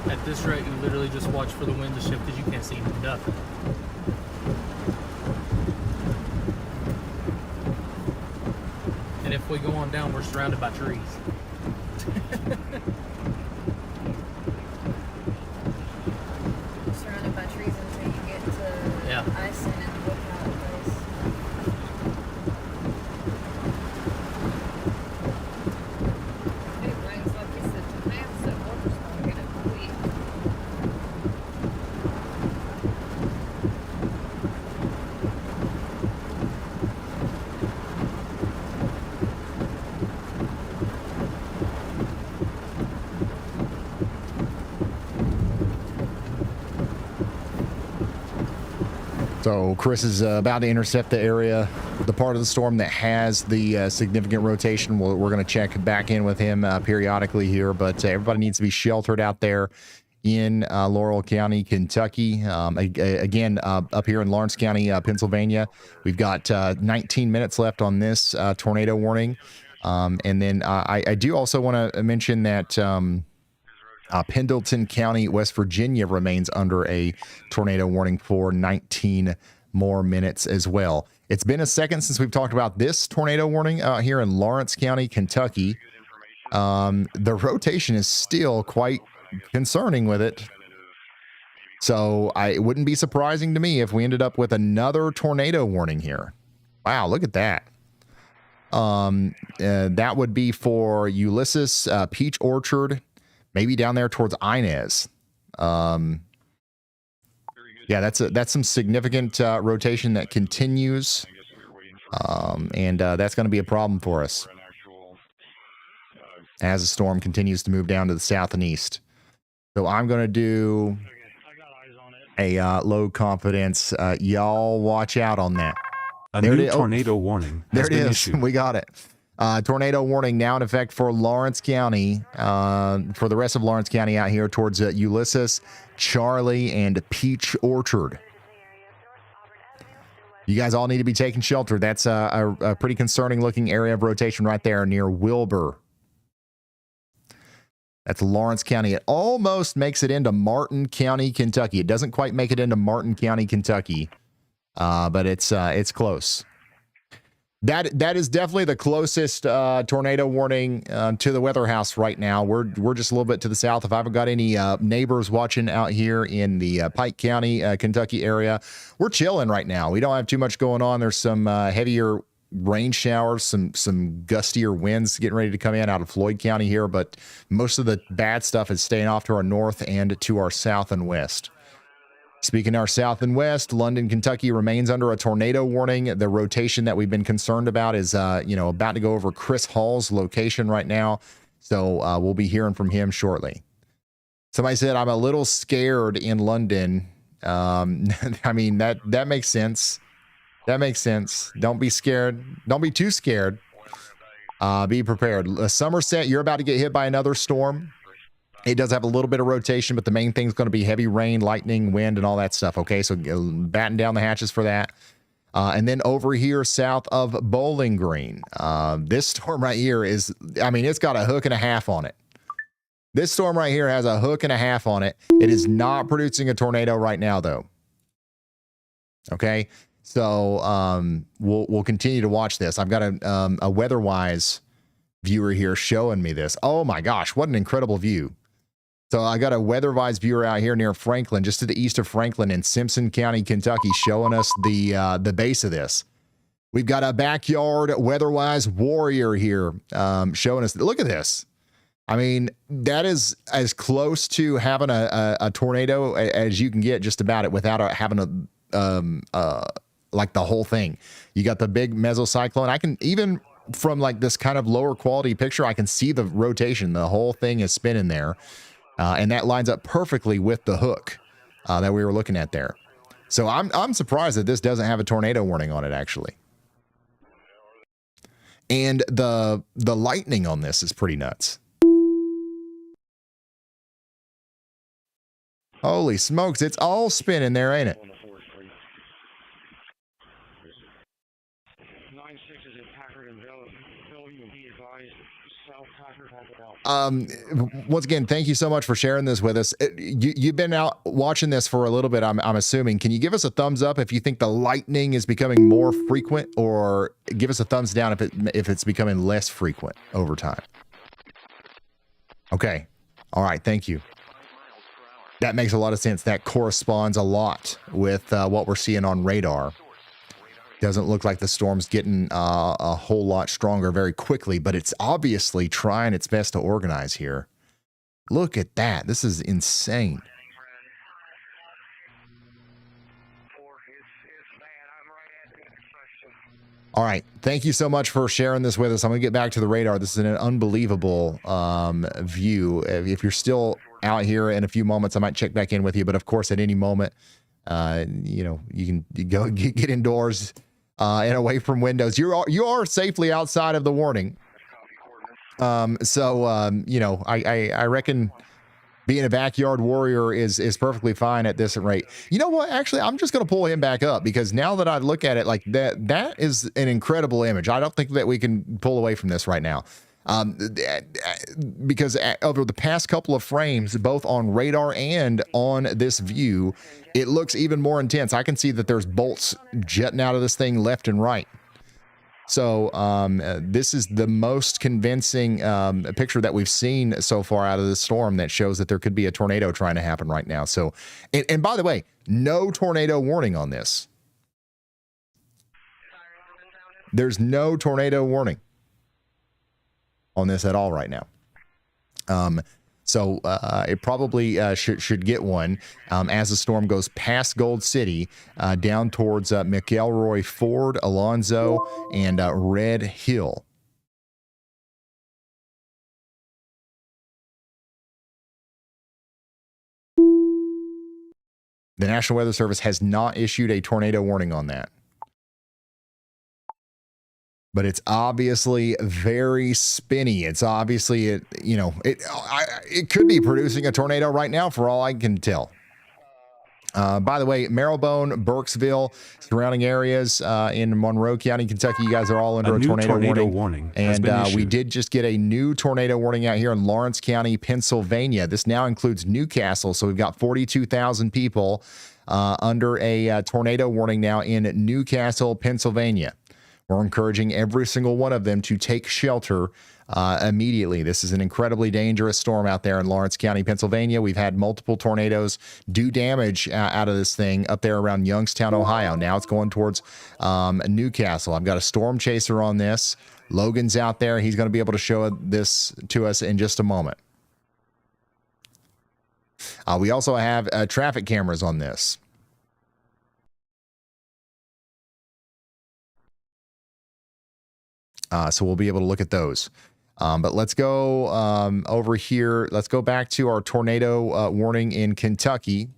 At this rate, you literally just watch for the wind to shift because you can't see nothing. And if we go on down, we're surrounded by trees.
Surrounded by trees until you get to Ison and the Woodpile place. It rains like it's a tornado, so water's gonna get up quick.
So Chris is about to intercept the area, the part of the storm that has the significant rotation. We're going to check back in with him periodically here, but everybody needs to be sheltered out there in Laurel County, Kentucky. Again, up here in Lawrence County, Pennsylvania, we've got 19 minutes left on this tornado warning. And then I do also want to mention that Pendleton County, West Virginia remains under a tornado warning for 19 more minutes as well. It's been a second since we've talked about this tornado warning out here in Lawrence County, Kentucky. The rotation is still quite concerning with it. So it wouldn't be surprising to me if we ended up with another tornado warning here. Wow, look at that. That would be for Ulysses, Peach Orchard, maybe down there towards Inez. Yeah, that's some significant rotation that continues, and that's going to be a problem for us as the storm continues to move down to the south and east. So I'm going to do a low confidence. Y'all watch out on that.
A new tornado warning has been issued.
We got it. Tornado warning now in effect for Lawrence County, for the rest of Lawrence County out here towards Ulysses, Charlie, and Peach Orchard. You guys all need to be taking shelter. That's a pretty concerning looking area of rotation right there near Wilbur. That's Lawrence County. It almost makes it into Martin County, Kentucky. It doesn't quite make it into Martin County, Kentucky, but it's close. That is definitely the closest tornado warning to the weather house right now. We're just a little bit to the south. If I haven't got any neighbors watching out here in the Pike County, Kentucky area, we're chilling right now. We don't have too much going on. There's some heavier rain showers, some gustier winds getting ready to come in out of Floyd County here, but most of the bad stuff is staying off to our north and to our south and west. Speaking of our south and west, London, Kentucky remains under a tornado warning. The rotation that we've been concerned about is, about to go over Chris Hall's location right now. So we'll be hearing from him shortly. Somebody said, I'm a little scared in London. I mean, that makes sense. That makes sense. Don't be scared. Don't be too scared. Be prepared. Somerset, you're about to get hit by another storm. It does have a little bit of rotation, but the main thing is going to be heavy rain, lightning, wind, and all that stuff. Okay, so batten down the hatches for that. And then over here south of Bowling Green, this storm right here is, it's got a hook and a half on it. This storm right here has a hook and a half on it. It is not producing a tornado right now, though. Okay, so we'll continue to watch this. I've got a WeatherWise viewer here showing me this. Oh my gosh, what an incredible view. So I got a WeatherWise viewer out here near Franklin, just to the east of Franklin in Simpson County, Kentucky, showing us the base of this. We've got a backyard WeatherWise warrior here showing us. Look at this. I mean, that is as close to having a tornado as you can get, just about it, without having like the whole thing. You got the big mesocyclone. I can even from like this kind of lower quality picture, I can see the rotation. The whole thing is spinning there. And that lines up perfectly with the hook that we were looking at there. So I'm surprised that this doesn't have a tornado warning on it, actually. And the lightning on this is pretty nuts. Holy smokes, it's all spinning there, ain't it? Once again, thank you so much for sharing this with us. You've been out watching this for a little bit, I'm assuming. Can you give us a thumbs up if you think the lightning is becoming more frequent, or give us a thumbs down if it's becoming less frequent over time? Okay. All right. Thank you. That makes a lot of sense. That corresponds a lot with what we're seeing on radar. Doesn't look like the storm's getting a whole lot stronger very quickly, but it's obviously trying its best to organize here. Look at that. This is insane. All right. Thank you so much for sharing this with us. I'm going to get back to the radar. This is an unbelievable view. If you're still out here in a few moments, I might check back in with you. But of course, at any moment, you can go get indoors and away from windows. You are safely outside of the warning. I reckon being a backyard warrior is perfectly fine at this rate. You know what? Actually, I'm just going to pull him back up, because now that I look at it, like that is an incredible image. I don't think that we can pull away from this right now. Because over the past couple of frames, both on radar and on this view, it looks even more intense. I can see that there's bolts jetting out of this thing left and right. So this is the most convincing picture that we've seen so far out of this storm that shows that there could be a tornado trying to happen right now. So, and by the way, no tornado warning on this. There's no tornado warning on this at all right now. So it probably should get one as the storm goes past Gold City down towards McElroy Ford, Alonzo, and Red Hill. The National Weather Service has not issued a tornado warning on that. But it's obviously very spinny. It's obviously, it could be producing a tornado right now for all I can tell. By the way, Marylebone, Burkesville, surrounding areas in Monroe County, Kentucky, you guys are all under a tornado warning. And we did just get a new tornado warning out here in Lawrence County, Pennsylvania. This now includes Newcastle. So we've got 42,000 people under a tornado warning now in Newcastle, Pennsylvania. We're encouraging every single one of them to take shelter immediately. This is an incredibly dangerous storm out there in Lawrence County, Pennsylvania. We've had multiple tornadoes do damage out of this thing up there around Youngstown, Ohio. Now it's going towards Newcastle. I've got a storm chaser on this. Logan's out there. He's going to be able to show this to us in just a moment. We also have traffic cameras on this. So we'll be able to look at those. But let's go over here. Let's go back to our tornado warning in Kentucky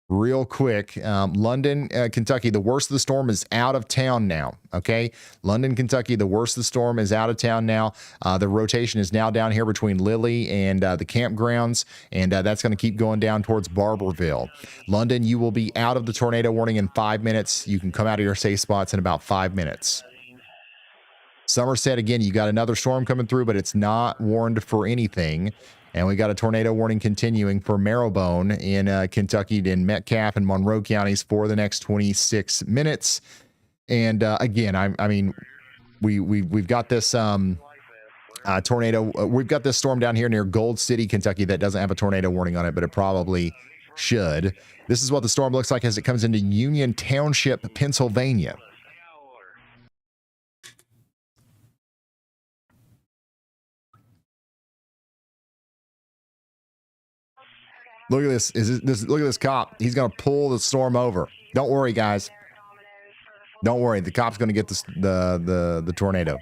real quick. London, Kentucky, the worst of the storm is out of town now. Okay. London, Kentucky, the worst of the storm is out of town now. The rotation is now down here between Lilly and the campgrounds, and that's going to keep going down towards Barberville. London, you will be out of the tornado warning in 5 minutes. You can come out of your safe spots in about 5 minutes. Somerset, again, you got another storm coming through, but it's not warned for anything. And we got a tornado warning continuing for Marylebone in Kentucky, in Metcalfe and Monroe counties for the next 26 minutes. And again, I mean, we've got this tornado. We've got this storm down here near Gold City, Kentucky, that doesn't have a tornado warning on it, but it probably should. This is what the storm looks like as it comes into Union Township, Pennsylvania. Look at this. Look at this cop. He's going to pull the storm over. Don't worry, guys. Don't worry. The cop's going to get the tornado.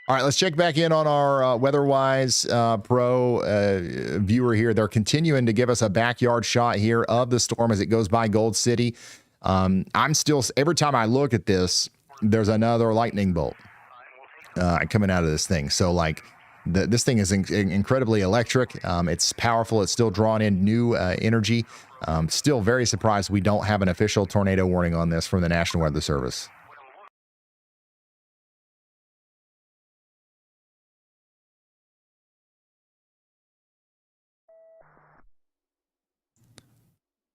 All right, let's check back in on our WeatherWise Pro viewer here. They're continuing to give us a backyard shot here of the storm as it goes by Gold City. I'm still, every time I look at this, there's another lightning bolt coming out of this thing. So, like, this thing is incredibly electric. It's powerful. It's still drawing in new energy. Still very surprised we don't have an official tornado warning on this from the National Weather Service.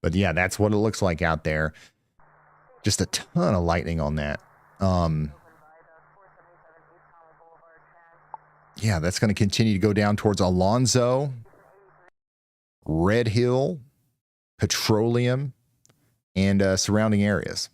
But yeah, that's what it looks like out there. Just a ton of lightning on that. Yeah, that's going to continue to go down towards Alonzo, Red Hill, Petroleum, and surrounding areas.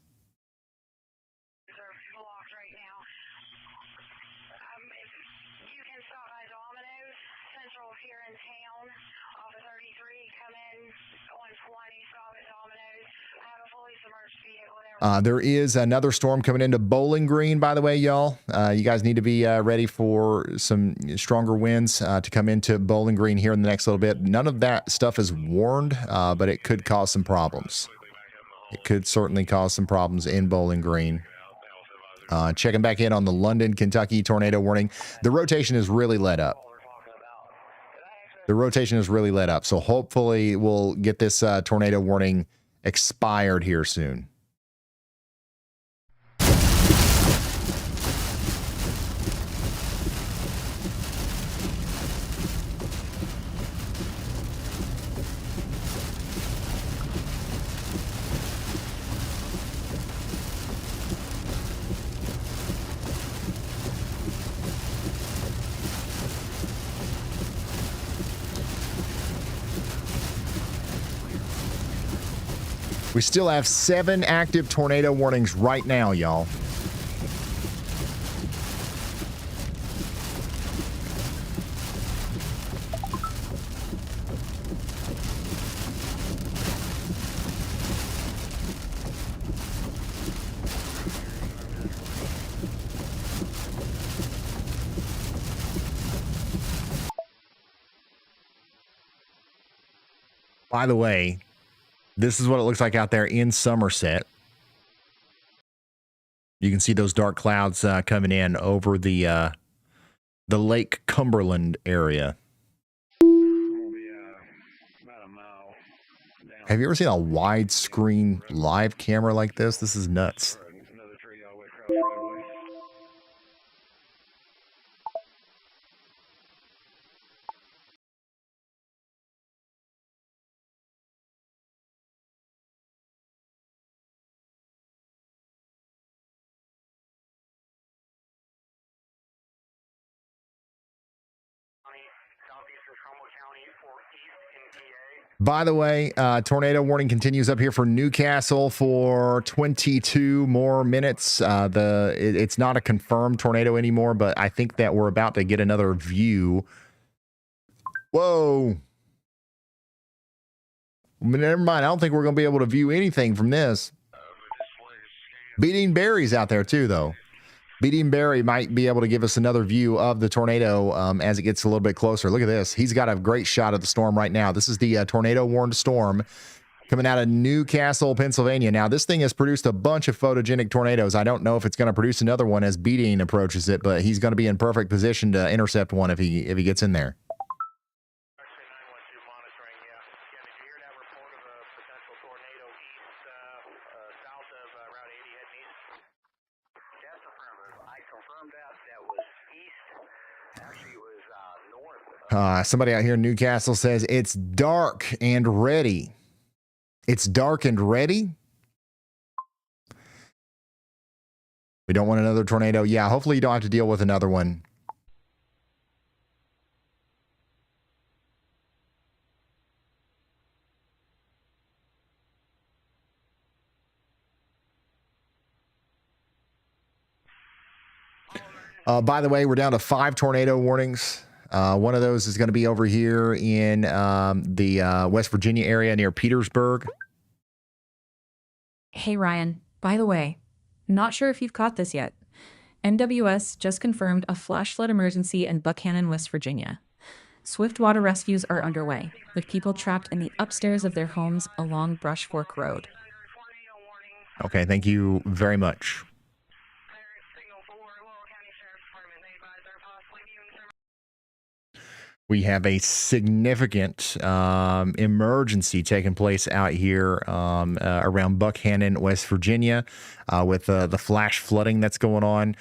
There is another storm coming into Bowling Green, by the way, y'all. You guys need to be ready for some stronger winds to come into Bowling Green here in the next little bit. None of that stuff is warned, but it could cause some problems. It could certainly cause some problems in Bowling Green. Checking back in on the London, Kentucky tornado warning. The rotation is really let up. So hopefully we'll get this tornado warning expired here soon. We still have 7 active tornado warnings right now, y'all. By the way, this is what it looks like out there in Somerset. You can see those dark clouds coming in over the Lake Cumberland area. Have you ever seen a widescreen live camera like this? This is nuts. By the way, tornado warning continues up here for Newcastle for 22 more minutes. It's not a confirmed tornado anymore, but I think that we're about to get another view. Whoa. Never mind. I don't think we're going to be able to view anything from this. Beating Barry's out there too, though. Beating Barry might be able to give us another view of the tornado as it gets a little bit closer. Look at this. He's got a great shot of the storm right now. This is the tornado-warned storm coming out of Newcastle, Pennsylvania. Now, this thing has produced a bunch of photogenic tornadoes. I don't know if it's going to produce another one as Beating approaches it, but he's going to be in perfect position to intercept one if he gets in there. Somebody out here in Newcastle says it's dark and ready. It's dark and ready? We don't want another tornado. Yeah, hopefully you don't have to deal with another one. By the way, we're down to 5 tornado warnings. One of those is going to be over here in the West Virginia area near Petersburg.
Hey, Ryan. By the way, not sure if you've caught this yet. NWS just confirmed a flash flood emergency in Buchanan, West Virginia. Swift water rescues are underway, with people trapped in the upstairs of their homes along Brush Fork Road.
Okay, thank you very much. We have a significant emergency taking place out here around Buchanan, West Virginia, with the flash flooding that's going on.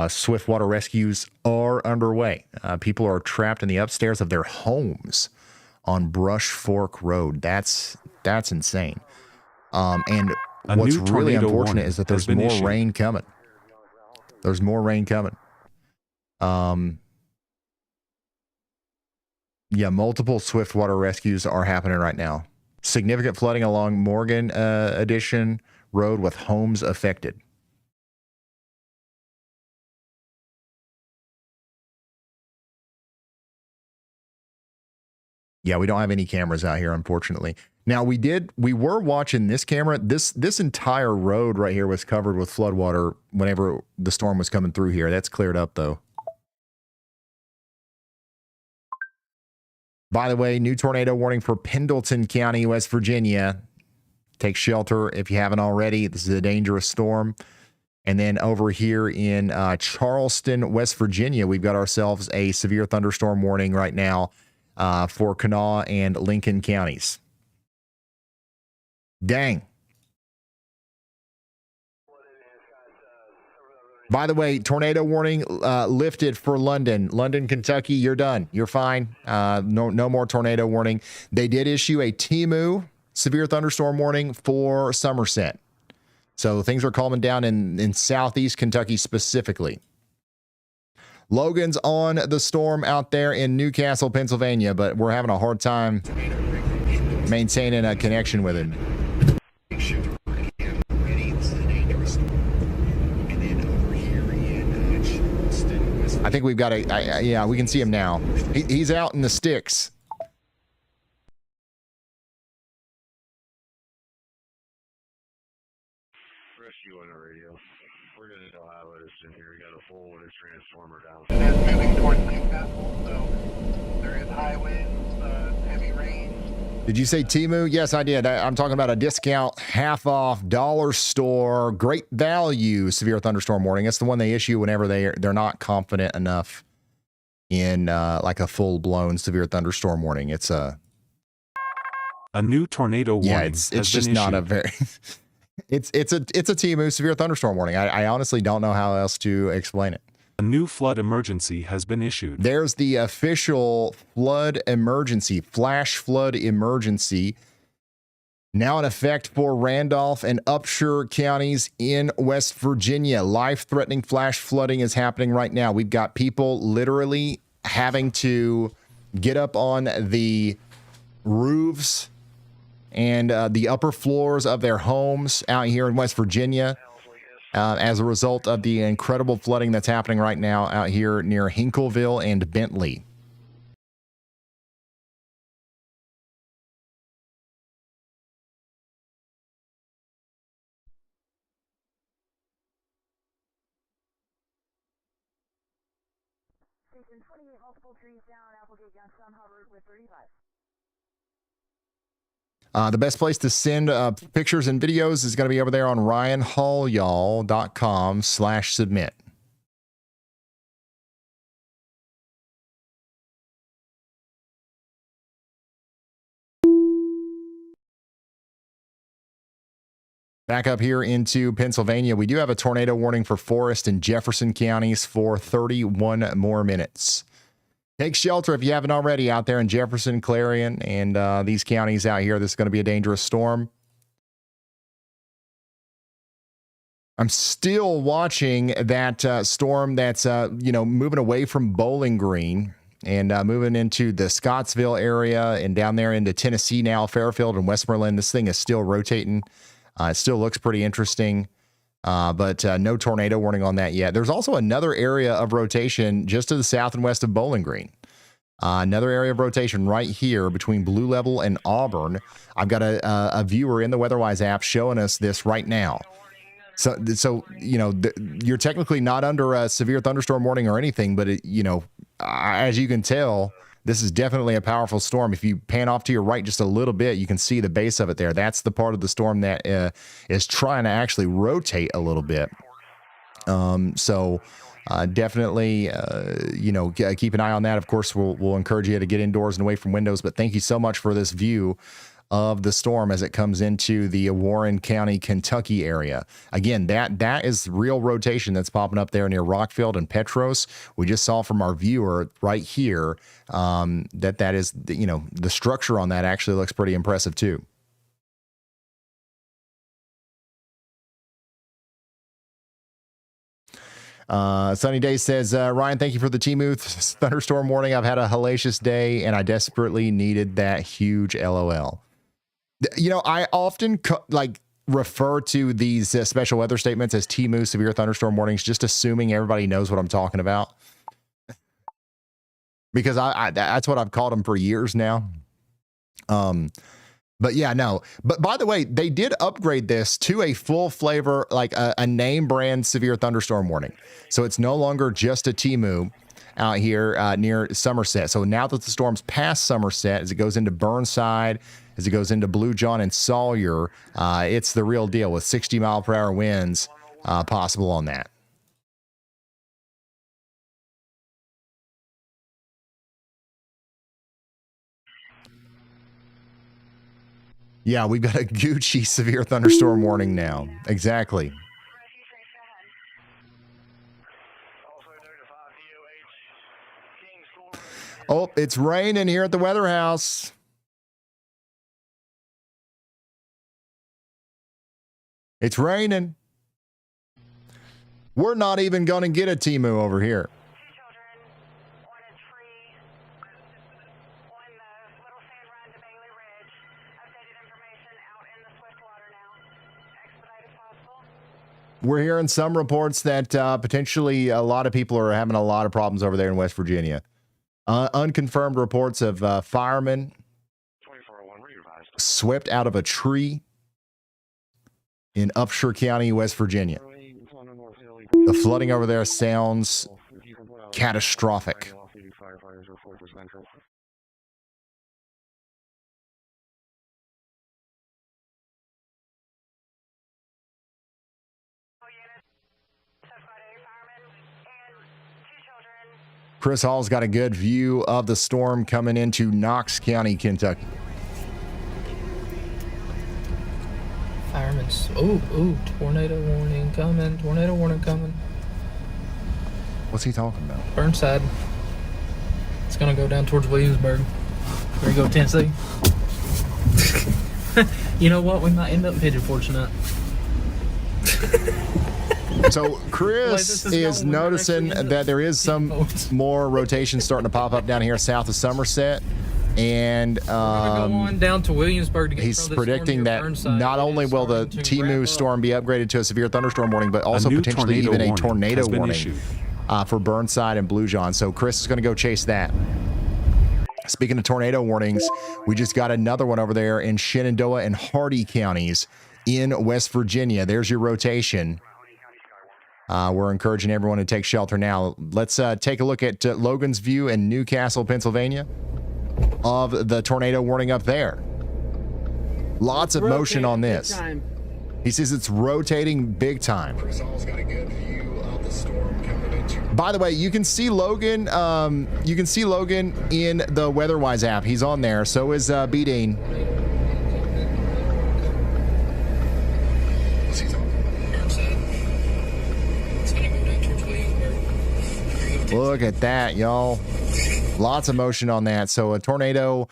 Swift water rescues are underway. People are trapped in the upstairs of their homes on Brush Fork Road. That's That's insane. And
A
what's
new
really
tornado
unfortunate
warning
is that
has
there's
been
more
issued.
rain coming. There's more rain coming. Yeah, multiple swiftwater rescues are happening right now. Significant flooding along Morgan Addition Road with homes affected. Yeah, we don't have any cameras out here, unfortunately. Now we were watching this camera. This entire road right here was covered with floodwater whenever the storm was coming through here. That's cleared up though. By the way, new tornado warning for Pendleton County, West Virginia. Take shelter if you haven't already. This is a dangerous storm. And then over here in Charleston, West Virginia, we've got ourselves a severe thunderstorm warning right now for Kanawha and Lincoln counties. Dang. By the way, tornado warning lifted for London. London, Kentucky, you're done. You're fine. No more tornado warning. They did issue a TMU severe thunderstorm warning for Somerset. So things are calming down in southeast Kentucky specifically. Logan's on the storm out there in Newcastle, Pennsylvania, but we're having a hard time maintaining a connection with him. I think we've got yeah, we can see him now. He's out in the sticks.
Rescue on the radio. We're going to Ohio in here. We got a full with a transformer down.
And that's moving towards Newcastle, so there is high winds, heavy rain.
Did you say Temu? Yes, I did. I'm talking about a discount, half off, dollar store, great value severe thunderstorm warning. It's the one they issue whenever they're not confident enough in like a full blown severe thunderstorm warning. It's a
new tornado warning.
Yeah, it's just not a very. it's a Temu severe thunderstorm warning. I honestly don't know how else to explain it.
A new flood emergency has been issued.
There's the official flood emergency, flash flood emergency, now in effect for Randolph and Upshur counties in West Virginia. Life-threatening flash flooding is happening right now. We've got people literally having to get up on the roofs and the upper floors of their homes out here in West Virginia. As a result of the incredible flooding that's happening right now out here near Hinkleville and Bentley.
Station 28, multiple trees down, Applegate, Youngstown, Hubbard with 35.
The best place to send pictures and videos is going to be over there on ryanhallyall.com/submit. Back up here into Pennsylvania, we do have a tornado warning for Forest and Jefferson counties for 31 more minutes. Take shelter if you haven't already out there in Jefferson, Clarion, and these counties out here. This is going to be a dangerous storm. I'm still watching that storm that's moving away from Bowling Green and moving into the Scottsville area and down there into Tennessee now, Fairfield and Westmoreland. This thing is still rotating. It still looks pretty interesting. But no tornado warning on that yet. There's also another area of rotation just to the south and west of Bowling Green. Another area of rotation right here between Blue Level and Auburn. I've got a viewer in the WeatherWise app showing us this right now. So you're technically not under a severe thunderstorm warning or anything, but as you can tell, this is definitely a powerful storm. If you pan off to your right just a little bit, you can see the base of it there. That's the part of the storm that is trying to actually rotate a little bit. Definitely, keep an eye on that. Of course, we'll encourage you to get indoors and away from windows. But thank you so much for this view of the storm as it comes into the Warren County, Kentucky area. Again, that is real rotation that's popping up there near Rockfield and Petros. We just saw from our viewer right here that is, the structure on that actually looks pretty impressive too. Sunny Day says, Ryan, thank you for the Timu thunderstorm warning. I've had a hellacious day and I desperately needed that huge LOL. You know, I often refer to these special weather statements as Timu severe thunderstorm warnings, just assuming everybody knows what I'm talking about. Because I that's what I've called them for years now. But yeah, no. But by the way, they did upgrade this to a full flavor, like a name brand severe thunderstorm warning. So it's no longer just a Timu out here near Somerset. So now that the storm's past Somerset, as it goes into Burnside, as it goes into Blue John and Sawyer, it's the real deal with 60-mile-per-hour winds possible on that. Yeah, we've got a Gucci severe thunderstorm warning now. Exactly. Oh, it's raining here at the Weather House. It's raining. We're not even going to get a Timu over here. We're hearing some reports that potentially a lot of people are having a lot of problems over there in West Virginia. Unconfirmed reports of firemen swept out of a tree in Upshur County, West Virginia. The flooding over there sounds catastrophic. Chris Hall's got a good view of the storm coming into Knox County, Kentucky.
Fireman's. Ooh, tornado warning coming. Tornado warning coming.
What's he talking about?
Burnside. It's going to go down towards Williamsburg. There you go, Tennessee. You know what? We might end up Pigeon Fortunate.
So Chris is noticing that there is some more rotation starting to pop up down here south of Somerset. And
go on down to Williamsburg to get
he's predicting that not only will the Timu storm be upgraded to a severe thunderstorm warning, but also potentially even a tornado warning for Burnside and Blue John. So Chris is going to go chase that. Speaking of tornado warnings, we just got another one over there in Shenandoah and Hardy counties in West Virginia. There's your rotation. We're encouraging everyone to take shelter now. Let's take a look at Logan's View in Newcastle, Pennsylvania, of the tornado warning up there. Lots of motion on this. He says it's rotating big time. By the way, you can see Logan. You can see Logan in the WeatherWise app. He's on there. So is B Dean. Look at that, y'all. Lots of motion on that. So a tornado,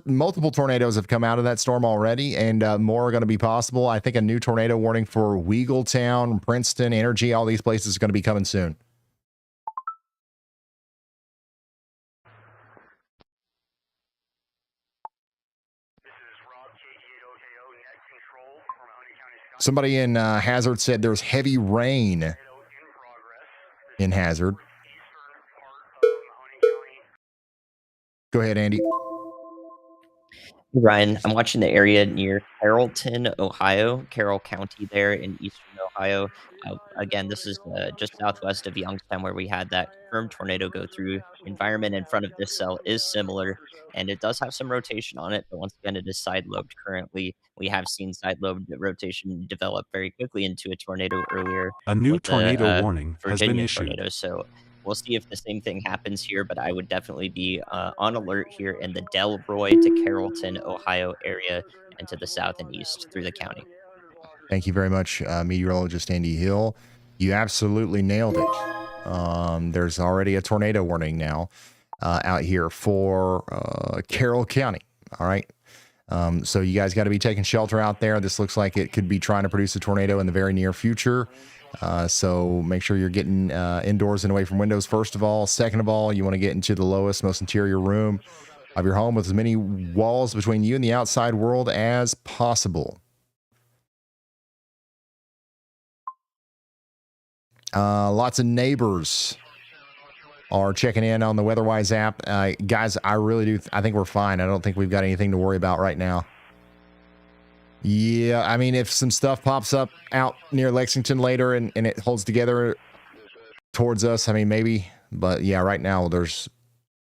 multiple tornadoes have come out of that storm already, and more are going to be possible. I think a new tornado warning for Weagletown, Princeton, Energy, all these places is going to be coming soon. Somebody in Hazard said there's heavy rain in Hazard. Go ahead, Andy.
Ryan, I'm watching the area near Carrollton, Ohio, Carroll County there in eastern Ohio. Again, this is just southwest of Youngstown where we had that confirmed tornado go through. Environment in front of this cell is similar, and it does have some rotation on it, but once again, it is side-lobed currently. We have seen side-lobed rotation develop very quickly into a tornado earlier.
A new
with the,
tornado warning has been
Virginia
issued.
tornado, so we'll see if the same thing happens here, but I would definitely be on alert here in the Delroy to Carrollton, Ohio area and to the south and east through the county.
Thank you very much, meteorologist Andy Hill. You absolutely nailed it. There's already a tornado warning now out here for Carroll County. All right. So you guys got to be taking shelter out there. This looks like it could be trying to produce a tornado in the very near future. So make sure you're getting indoors and away from windows, first of all. Second of all, you want to get into the lowest, most interior room of your home with as many walls between you and the outside world as possible. Lots of neighbors are checking in on the WeatherWise app. Guys, I really do. I think we're fine. I don't think we've got anything to worry about right now. Yeah, I mean, if some stuff pops up out near Lexington later and it holds together towards us, I mean, maybe. But yeah, right now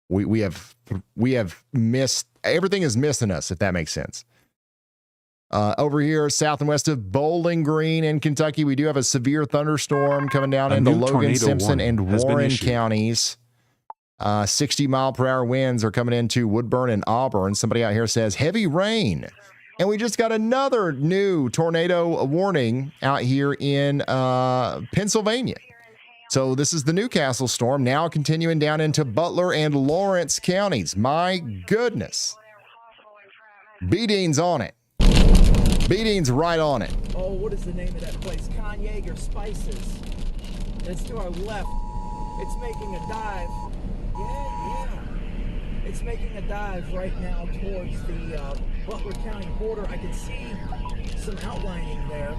we have missed, everything is missing us, if that makes sense. Over here, south and west of Bowling Green in Kentucky, we do have a severe thunderstorm coming down into Logan, Simpson, and Warren counties. 60-mile-per-hour winds are coming into Woodburn and Auburn. Somebody out here says heavy rain. And we just got another new tornado warning out here in Pennsylvania. So this is the Newcastle storm now continuing down into Butler and Lawrence counties. My goodness. B-Dean's on it. B-Dean's right on it.
Oh, what is the name of that place? Kanye Spices. It's to our left. It's making a dive. Yeah. It's making a dive right now towards the Butler County border. I can see some outlining there.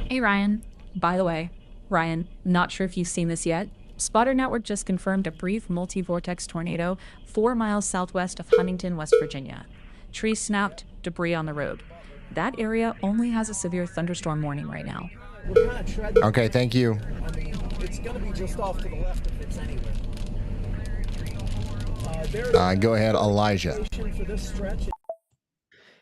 Hey, Ryan. By the way, Ryan, not sure if you've seen this yet. Spotter Network just confirmed a brief multi-vortex tornado 4 miles southwest of Huntington, West Virginia. Trees snapped, debris on the road. That area only has a severe thunderstorm warning right now.
Okay, thank you.
I mean, it's going to be just off to the left if it's anywhere.
Go ahead, Elijah.
For this stretch.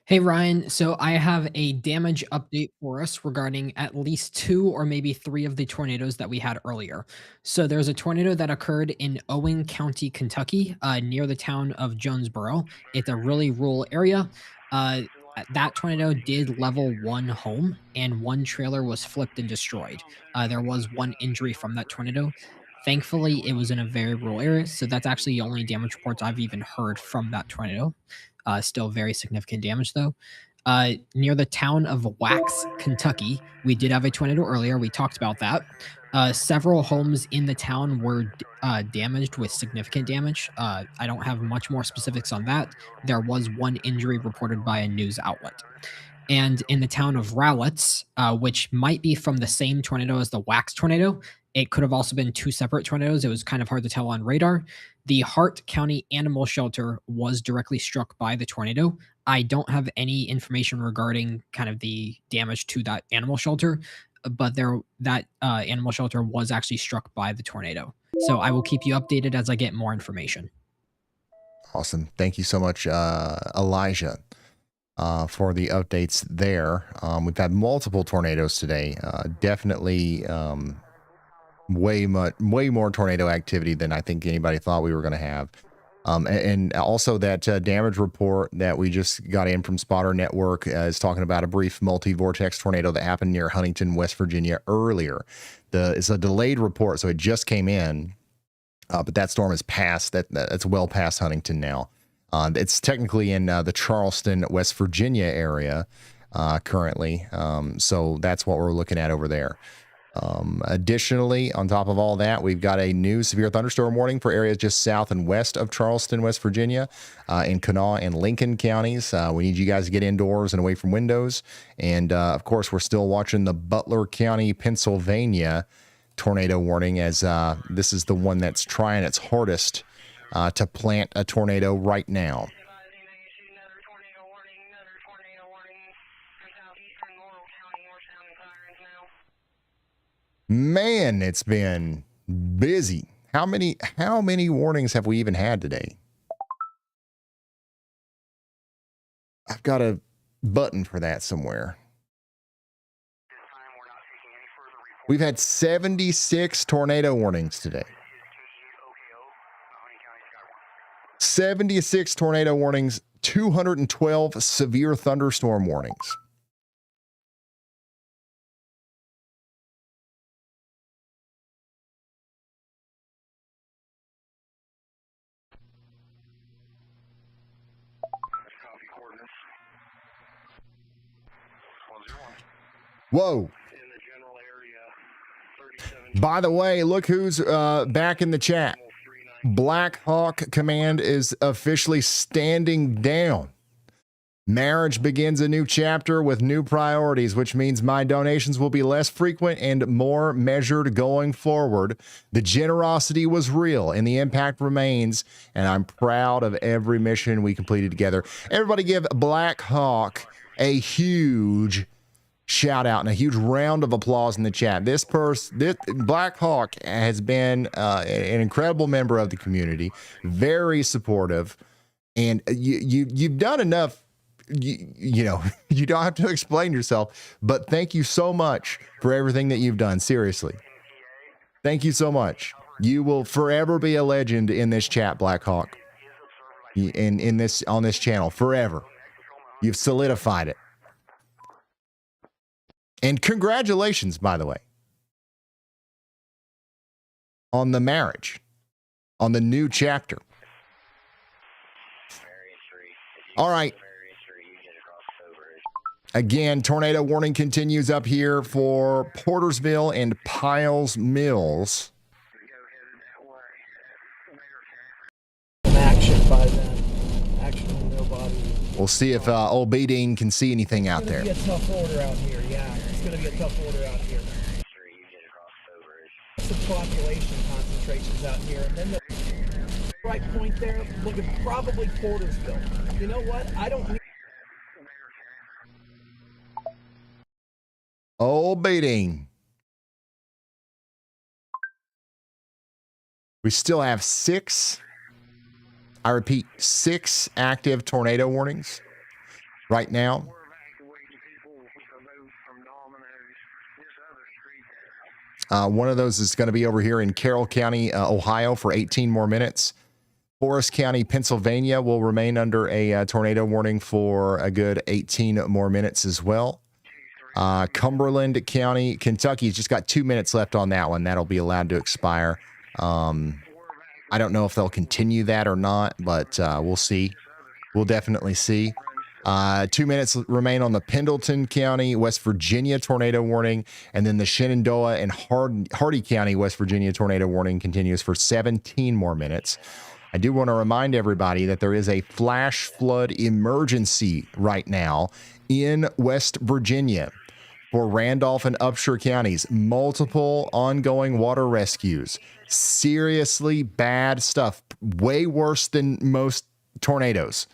Hey Ryan, so I have a damage update for us regarding at least 2 or maybe 3 of the tornadoes that we had earlier. So there's a tornado that occurred in Owen County, Kentucky, near the town of Jonesboro. It's a really rural area. That tornado did level 1 home and 1 trailer was flipped and destroyed. There was 1 injury from that tornado. Thankfully, it was in a very rural area, so that's actually the only damage reports I've even heard from that tornado. Still very significant damage, though. Near the town of Wax, Kentucky, we did have a tornado earlier. We talked about that. Several homes in the town were damaged with significant damage. I don't have much more specifics on that. There was 1 injury reported by a news outlet. And in the town of Rowletts, which might be from the same tornado as the Wax tornado, it could have also been 2 separate tornadoes. It was kind of hard to tell on radar. The Hart County Animal Shelter was directly struck by the tornado. I don't have any information regarding kind of the damage to that animal shelter, but that animal shelter was actually struck by the tornado. So I will keep you updated as I get more information.
Awesome. Thank you so much, Elijah, for the updates there. We've had multiple tornadoes today. Definitely way more tornado activity than I think anybody thought we were going to have. And also that damage report that we just got in from Spotter Network is talking about a brief multi-vortex tornado that happened near Huntington, West Virginia earlier. It's a delayed report, so it just came in, but that storm is past. That's well past Huntington now. It's technically in the Charleston, West Virginia area currently, so that's what we're looking at over there. Additionally, on top of all that, we've got a new severe thunderstorm warning for areas just south and west of Charleston, West Virginia, in Kanawha and Lincoln counties. We need you guys to get indoors and away from windows. And of course, we're still watching the Butler County, Pennsylvania tornado warning, as this is the one that's trying its hardest to plant a tornado right now. Man, it's been busy. How many warnings have we even had today? I've got a button for that somewhere. We've had 76 tornado warnings today. 76 tornado warnings, 212 severe thunderstorm warnings. Whoa. By the way, look who's back in the chat. Black Hawk Command is officially standing down. Marriage begins a new chapter with new priorities, which means my donations will be less frequent and more measured going forward. The generosity was real and the impact remains, and I'm proud of every mission we completed together. Everybody give Black Hawk a huge shout out and a huge round of applause in the chat. This Black Hawk has been an incredible member of the community, very supportive, and you've done enough. You know, you don't have to explain yourself, but thank you so much for everything that you've done. Seriously. Thank you so much. You will forever be a legend in this chat, Black Hawk. On this channel forever. You've solidified it. And congratulations, by the way, on the marriage, on the new chapter. All right. Again, tornado warning continues up here for Portersville and Piles Mills.
Action by them. Action from nobody.
We'll see if old B. Dean can see anything out there.
It's going to be a tough order out here, yeah. It's going to be a tough order out here. Some population concentrations out here. And then the right point there, look at probably Portersville. You know what? I don't need...
Old B. Dean. We still have 6, I repeat, 6 active tornado warnings right now. One of those is going to be over here in Carroll County, Ohio for 18 more minutes. Forest County, Pennsylvania will remain under a tornado warning for a good 18 more minutes as well. Cumberland County, Kentucky has just got 2 minutes left on that one. That'll be allowed to expire. I don't know if they'll continue that or not, but we'll see. We'll definitely see. 2 minutes remain on the Pendleton County, West Virginia tornado warning, and then the Shenandoah and Hardy County, West Virginia tornado warning continues for 17 more minutes. I do want to remind everybody that there is a flash flood emergency right now in West Virginia for Randolph and Upshur counties. Multiple ongoing water rescues. Seriously bad stuff. Way worse than most tornadoes.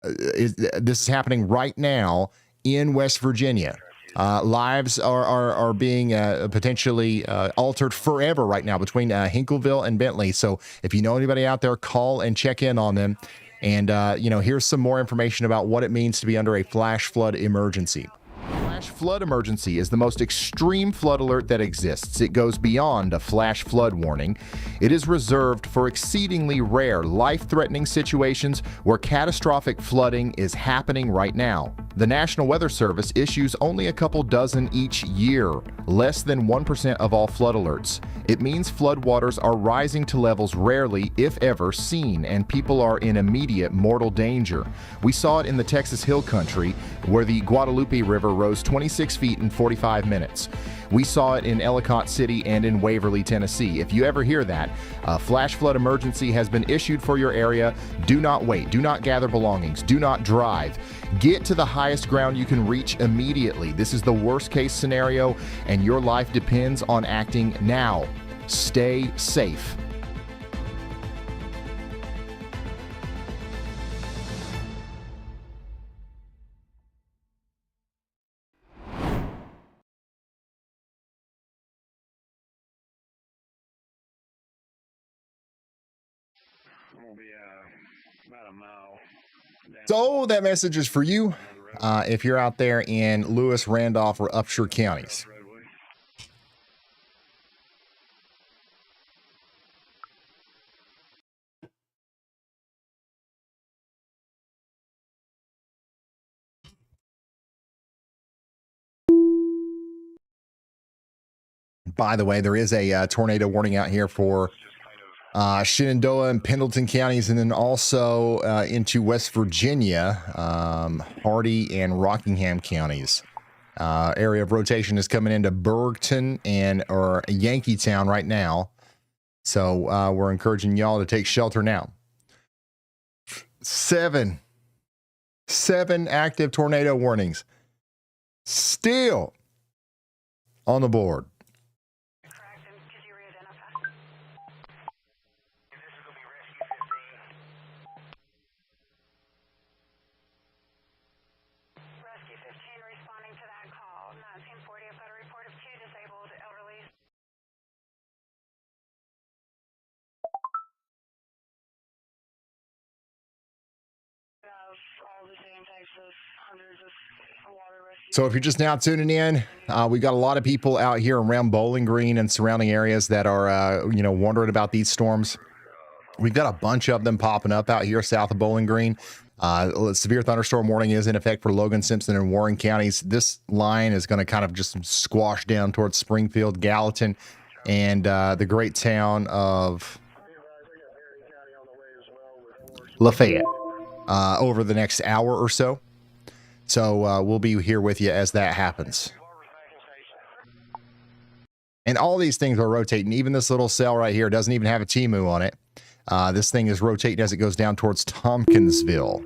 This is happening right now in West Virginia. Lives are being potentially altered forever right now between Hinkville and Bentley. So if you know anybody out there, call and check in on them. And, here's some more information about what it means to be under a flash flood emergency. Flash flood emergency is the most extreme flood alert that exists. It goes beyond a flash flood warning. It is reserved for exceedingly rare, life-threatening situations where catastrophic flooding is happening right now. The National Weather Service issues only a couple dozen each year, less than 1% of all flood alerts. It means floodwaters are rising to levels rarely, if ever, seen, and people are in immediate mortal danger. We saw it in the Texas Hill Country, where the Guadalupe River rose 26 feet in 45 minutes. We saw it in Ellicott City and in Waverly, Tennessee. If you ever hear that, a flash flood emergency has been issued for your area. Do not wait. Do not gather belongings. Do not drive. Get to the highest ground you can reach immediately. This is the worst case scenario, and your life depends on acting now. Stay safe. So that message is for you if you're out there in Lewis, Randolph, or Upshur counties. By the way, there is a tornado warning out here for Shenandoah and Pendleton counties, and then also into West Virginia, Hardy and Rockingham counties. Area of rotation is coming into Bergton or Yankeetown right now. So we're encouraging y'all to take shelter now. 7 active tornado warnings still on the board. So if you're just now tuning in, we got a lot of people out here around Bowling Green and surrounding areas that are, wondering about these storms. We've got a bunch of them popping up out here south of Bowling Green. Severe thunderstorm warning is in effect for Logan, Simpson, and Warren counties. This line is going to kind of just squash down towards Springfield, Gallatin, and the great town of Lafayette over the next hour or so. So we'll be here with you as that happens. And all these things are rotating. Even this little cell right here doesn't even have a TMU on it. This thing is rotating as it goes down towards Tompkinsville.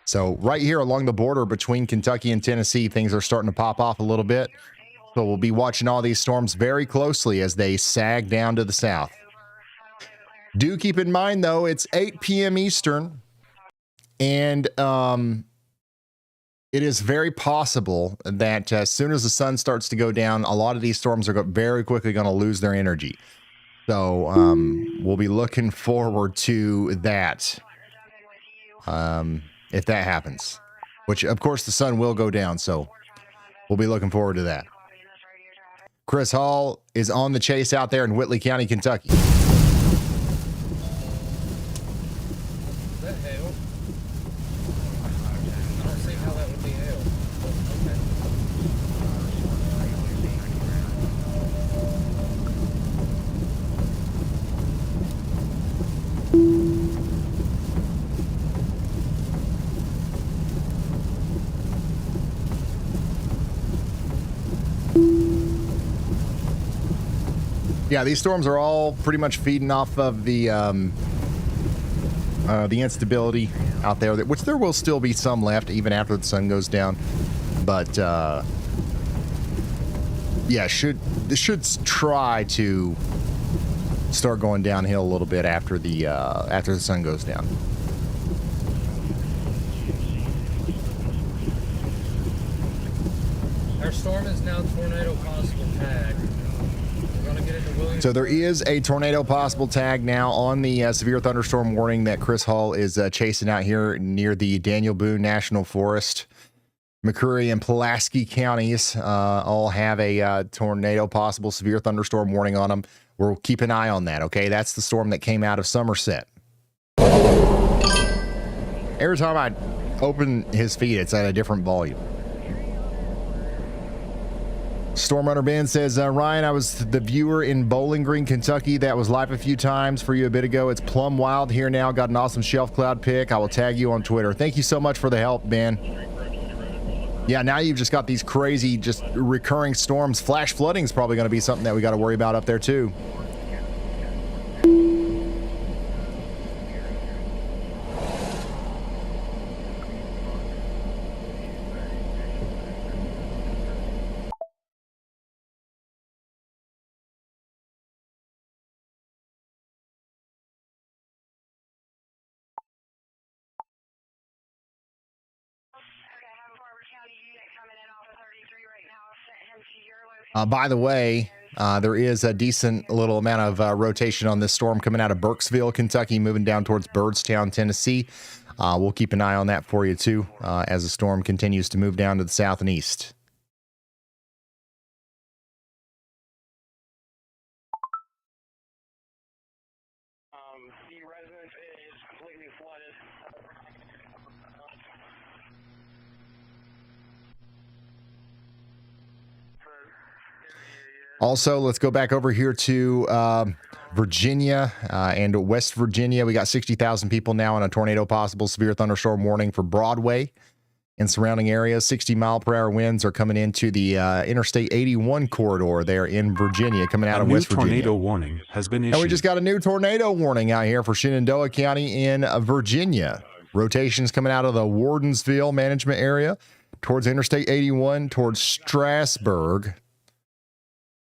So right here along the border between Kentucky and Tennessee, things are starting to pop off a little bit. So we'll be watching all these storms very closely as they sag down to the south. Do keep in mind, though, it's 8 p.m. Eastern, and it is very possible that as soon as the sun starts to go down, a lot of these storms are very quickly going to lose their energy. So we'll be looking forward to that if that happens, which, of course, the sun will go down. So we'll be looking forward to that. Chris Hall is on the chase out there in Whitley County, Kentucky. Yeah, these storms are all pretty much feeding off of the instability out there, which there will still be some left even after the sun goes down. But yeah, this should try to start going downhill a little bit after the sun goes down.
Our storm is now tornado possible tag.
So there is a tornado possible tag now on the severe thunderstorm warning that Chris Hall is chasing out here near the Daniel Boone National Forest. McCreary and Pulaski counties all have a tornado possible severe thunderstorm warning on them. We'll keep an eye on that, okay? That's the storm that came out of Somerset. Every time I open his feed, it's at a different volume. Storm Runner Ben says, Ryan, I was the viewer in Bowling Green, Kentucky. That was live a few times for you a bit ago. It's plumb wild here now. Got an awesome shelf cloud pic. I will tag you on Twitter. Thank you so much for the help, Ben. Yeah, now you've just got these crazy, just recurring storms. Flash flooding is probably going to be something that we got to worry about up there, too. By the way, there is a decent little amount of rotation on this storm coming out of Burkesville, Kentucky, moving down towards Byrdstown, Tennessee. We'll keep an eye on that for you, too, as the storm continues to move down to the south and east.
The residence is completely flooded.
Also, let's go back over here to Virginia and West Virginia. We got 60,000 people now on a tornado possible severe thunderstorm warning for Broadway. and surrounding areas. 60-mile-per-hour winds are coming into the Interstate 81 corridor there in Virginia, coming out of West Virginia.
A new tornado warning has been issued.
And we just got a new tornado warning out here for Shenandoah County in Virginia. Rotations coming out of the Wardensville management area towards Interstate 81, towards Strasburg.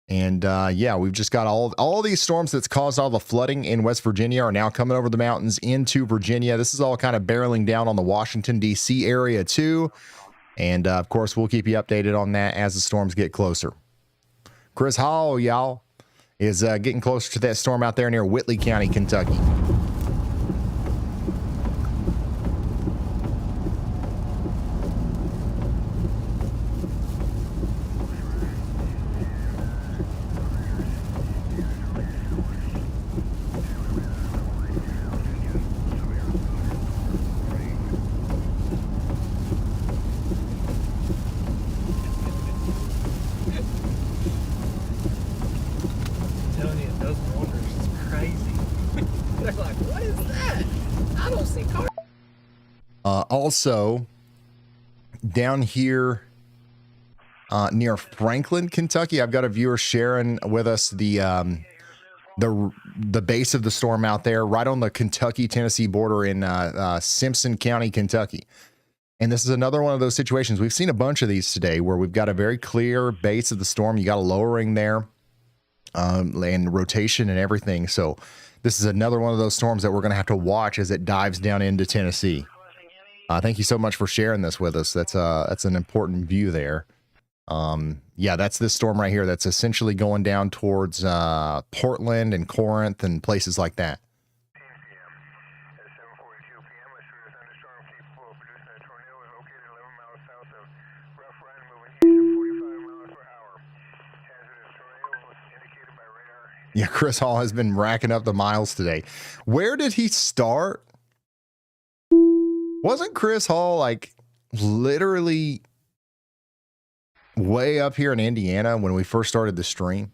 And yeah, we've just got all these storms that's caused all the flooding in West Virginia are now coming over the mountains into Virginia. This is all kind of barreling down on the Washington, D.C. area too. And of course, we'll keep you updated on that as the storms get closer. Chris Hall, y'all, is getting closer to that storm out there near Whitley County, Kentucky. Also, down here near Franklin, Kentucky, I've got a viewer sharing with us the base of the storm out there, right on the Kentucky-Tennessee border in Simpson County, Kentucky. And this is another one of those situations. We've seen a bunch of these today where we've got a very clear base of the storm. You got a lowering there, and rotation and everything. So this is another one of those storms that we're going to have to watch as it dives down into Tennessee. Thank you so much for sharing this with us. That's an important view there. Yeah, that's this storm right here. That's essentially going down towards Portland and Corinth and places like that. Yeah, Chris Hall has been racking up the miles today. Where did he start? Wasn't Chris Hall like literally way up here in Indiana when we first started the stream?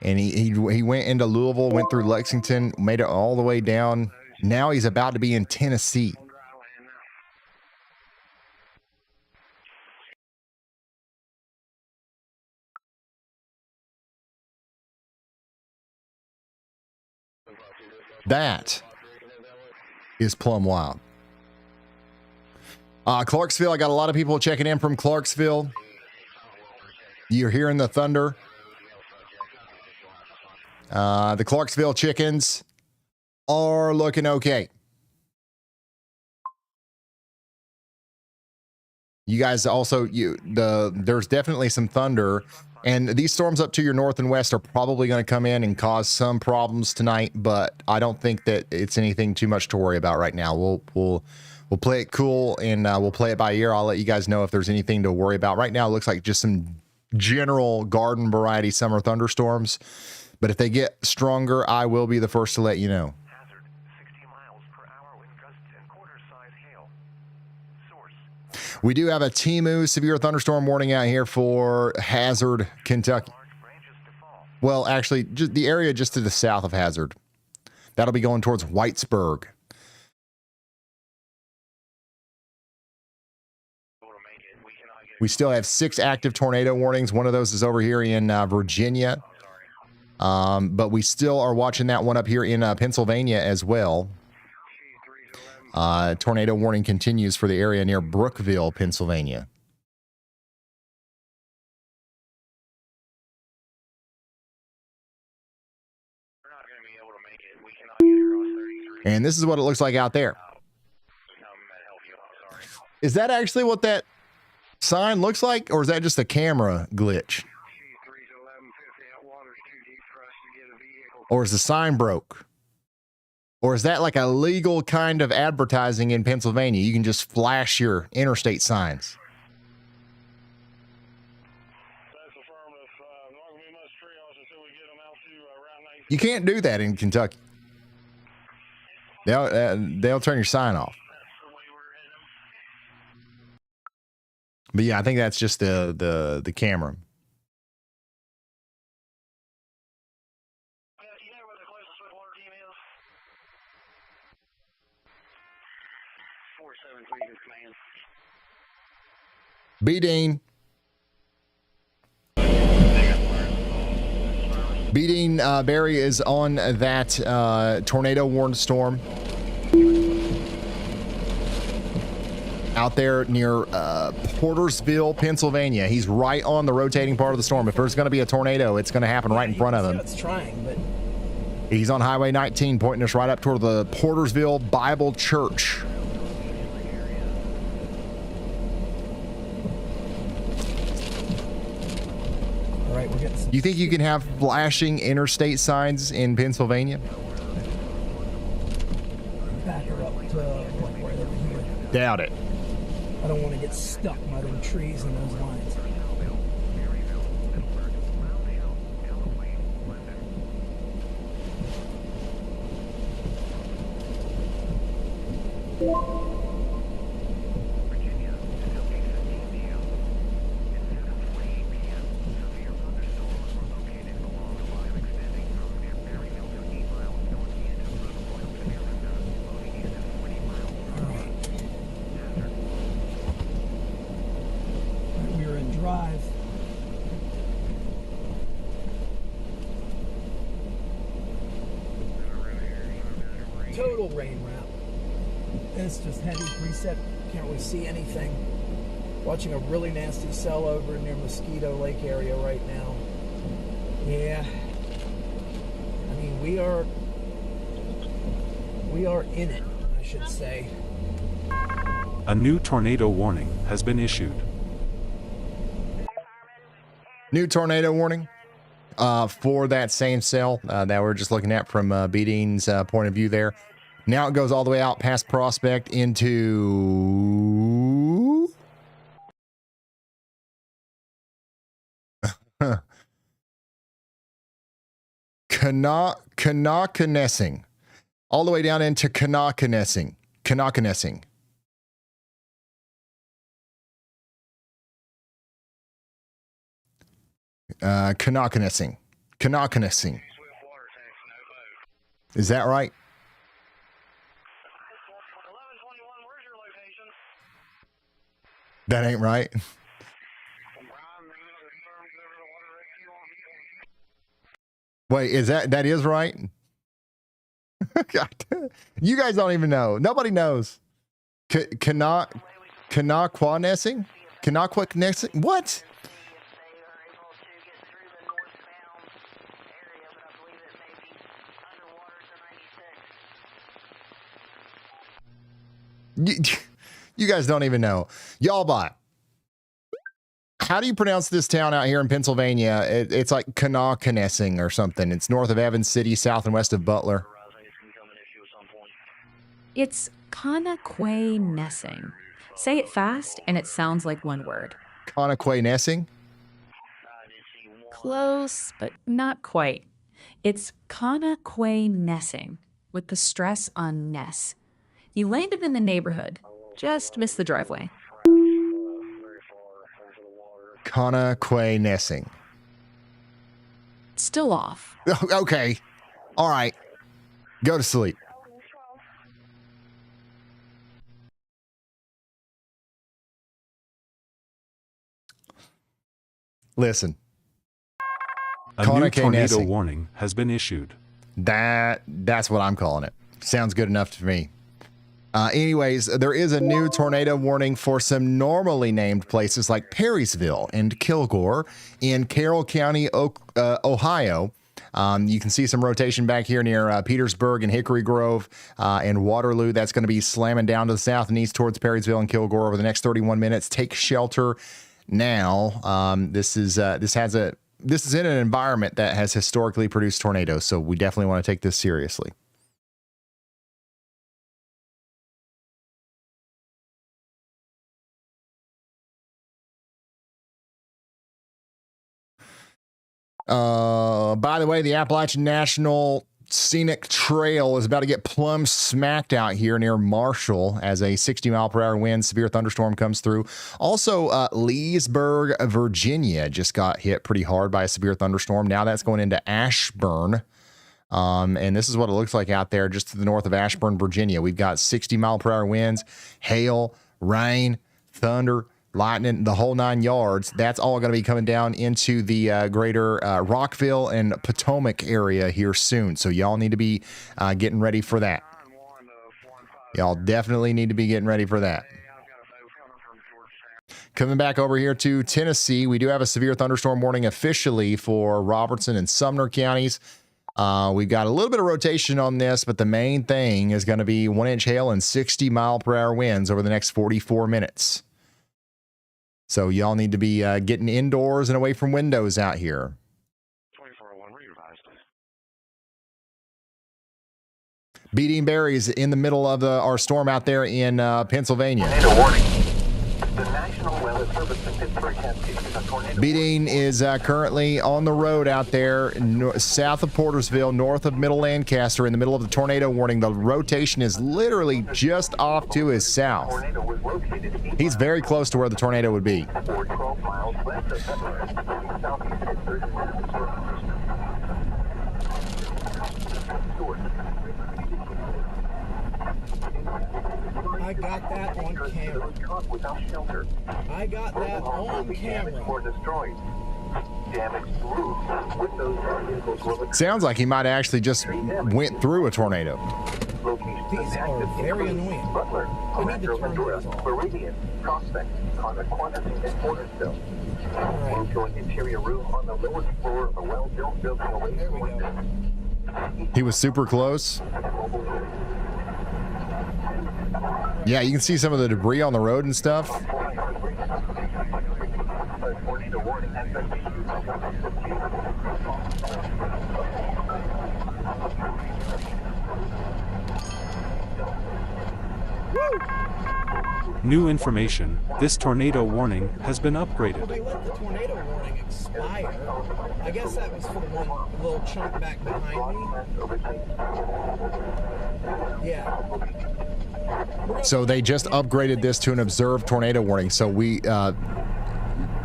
And he went into Louisville, went through Lexington, made it all the way down. Now he's about to be in Tennessee. That is plumb wild. Clarksville, I got a lot of people checking in from Clarksville. You're hearing the thunder. The Clarksville chickens are looking okay. You guys also, there's definitely some thunder, and these storms up to your north and west are probably going to come in and cause some problems tonight, but I don't think that it's anything too much to worry about right now. We'll play it cool, and we'll play it by ear. I'll let you guys know if there's anything to worry about. Right now, it looks like just some general garden variety summer thunderstorms, but if they get stronger, I will be the first to let you know. We do have a Timu severe thunderstorm warning out here for Hazard, Kentucky. Well, actually, just the area just to the south of Hazard. That'll be going towards Whitesburg. We still have 6 active tornado warnings. One of those is over here in Virginia. But we still are watching that one up here in Pennsylvania as well. Tornado warning continues for the area near Brookville, Pennsylvania. And this is what it looks like out there. Is that actually what that sign looks like, or is that just a camera glitch? Or is the sign broke? Or is that like a legal kind of advertising in Pennsylvania? You can just flash your interstate signs. You can't do that in Kentucky. They'll turn your sign off. But yeah, I think that's just the camera.
473 to command.
B. Dean. B. Dean, Barry is on that tornado warned storm out there near Portersville, Pennsylvania. He's right on the rotating part of the storm. If there's going to be a tornado, it's going to happen right in front of him.
It's trying, but
He's on Highway 19, pointing us right up toward the Portersville Bible Church.
all right, we're getting some.
Do you think you can have flashing interstate signs in Pennsylvania?
Back her up to like right over here.
Doubt it.
I don't want to get stuck by them trees and those lines. We are in drive. Total rain route. It's just heavy preset. Can't really see anything. Watching a really nasty cell over near Mosquito Lake area right now. Yeah. I mean, we are in it, I should say.
A new tornado warning has been issued.
New tornado warning for that same cell that we're just looking at from B. Dean's point of view there. Now it goes all the way out past Prospect into Kanakanesing. All the way down into Kanakanesing. Kanakanesing. Kanakanesing. Kanakanesing. Is that right? That ain't right. Wait, is that is right? God, you guys don't even know. Nobody knows. Kanakwanesing? Kanakwanesing? What? You guys don't even know. Y'all bot. How do you pronounce this town out here in Pennsylvania? It's like Kanakanesing or something. It's north of Evans City, south and west of Butler.
It's Kanakwanesing. Say it fast, and it sounds like one word.
Kanakwanesing?
Close, but not quite. It's Kanakwanesing, with the stress on ness. You landed in the neighborhood. Just missed the driveway.
Kanakwanesing.
Still off.
Okay. All right. Go to sleep. Listen.
A new tornado warning has been issued.
That's what I'm calling it. Sounds good enough to me. Anyways, there is a new tornado warning for some normally named places like Perrysville and Kilgore in Carroll County, Ohio. You can see some rotation back here near Petersburg and Hickory Grove and Waterloo. That's going to be slamming down to the south and east towards Perrysville and Kilgore over the next 31 minutes. Take shelter now. This is in an environment that has historically produced tornadoes, so we definitely want to take this seriously. By the way, the Appalachian National Scenic Trail is about to get plumb smacked out here near Marshall as a 60-mile-per-hour wind, severe thunderstorm comes through. Also, Leesburg, Virginia just got hit pretty hard by a severe thunderstorm. Now that's going into Ashburn, And this is what it looks like out there just to the north of Ashburn, Virginia. We've got 60-mile-per-hour winds, hail, rain, thunder, lightning, the whole 9 yards. That's all going to be coming down into the greater Rockville and Potomac area here soon. So y'all need to be getting ready for that. Y'all definitely need to be getting ready for that. Coming back over here to Tennessee, we do have a severe thunderstorm warning officially for Robertson and Sumner counties. We've got a little bit of rotation on this, but the main thing is going to be 1-inch hail and 60-mile-per-hour winds over the next 44 minutes. So y'all need to be getting indoors and away from windows out here.
2401 revised.
Beating Berries in the middle of our storm out there in Pennsylvania.
Tornado warning. The National Weather Service in Pittsburgh has issued a tornado.
Beating is currently on the road out there south of Portersville, north of Middle Lancaster, in the middle of the tornado warning. The rotation is literally just off to his south. He's very close to where the tornado would be.
12 miles west of southeast Pittsburgh.
I got that on camera. I got that on camera.
Or destroyed. Damaged roofs. Windows and vehicles will
Sounds like he might actually just went through a tornado.
These are very annoying.
Butler,
I need to turn these off.
Meridian, Prospect, on a quantity in Portersville. We're showing interior roof on the lowest floor of a well-built building away from windows.
He was super close. Yeah, you can see some of the debris on the road and stuff.
New information, this tornado warning has been upgraded.
Well, they let the tornado warning expire. I guess that was for the one little chunk back behind me. Yeah.
So they just upgraded this to an observed tornado warning. So we,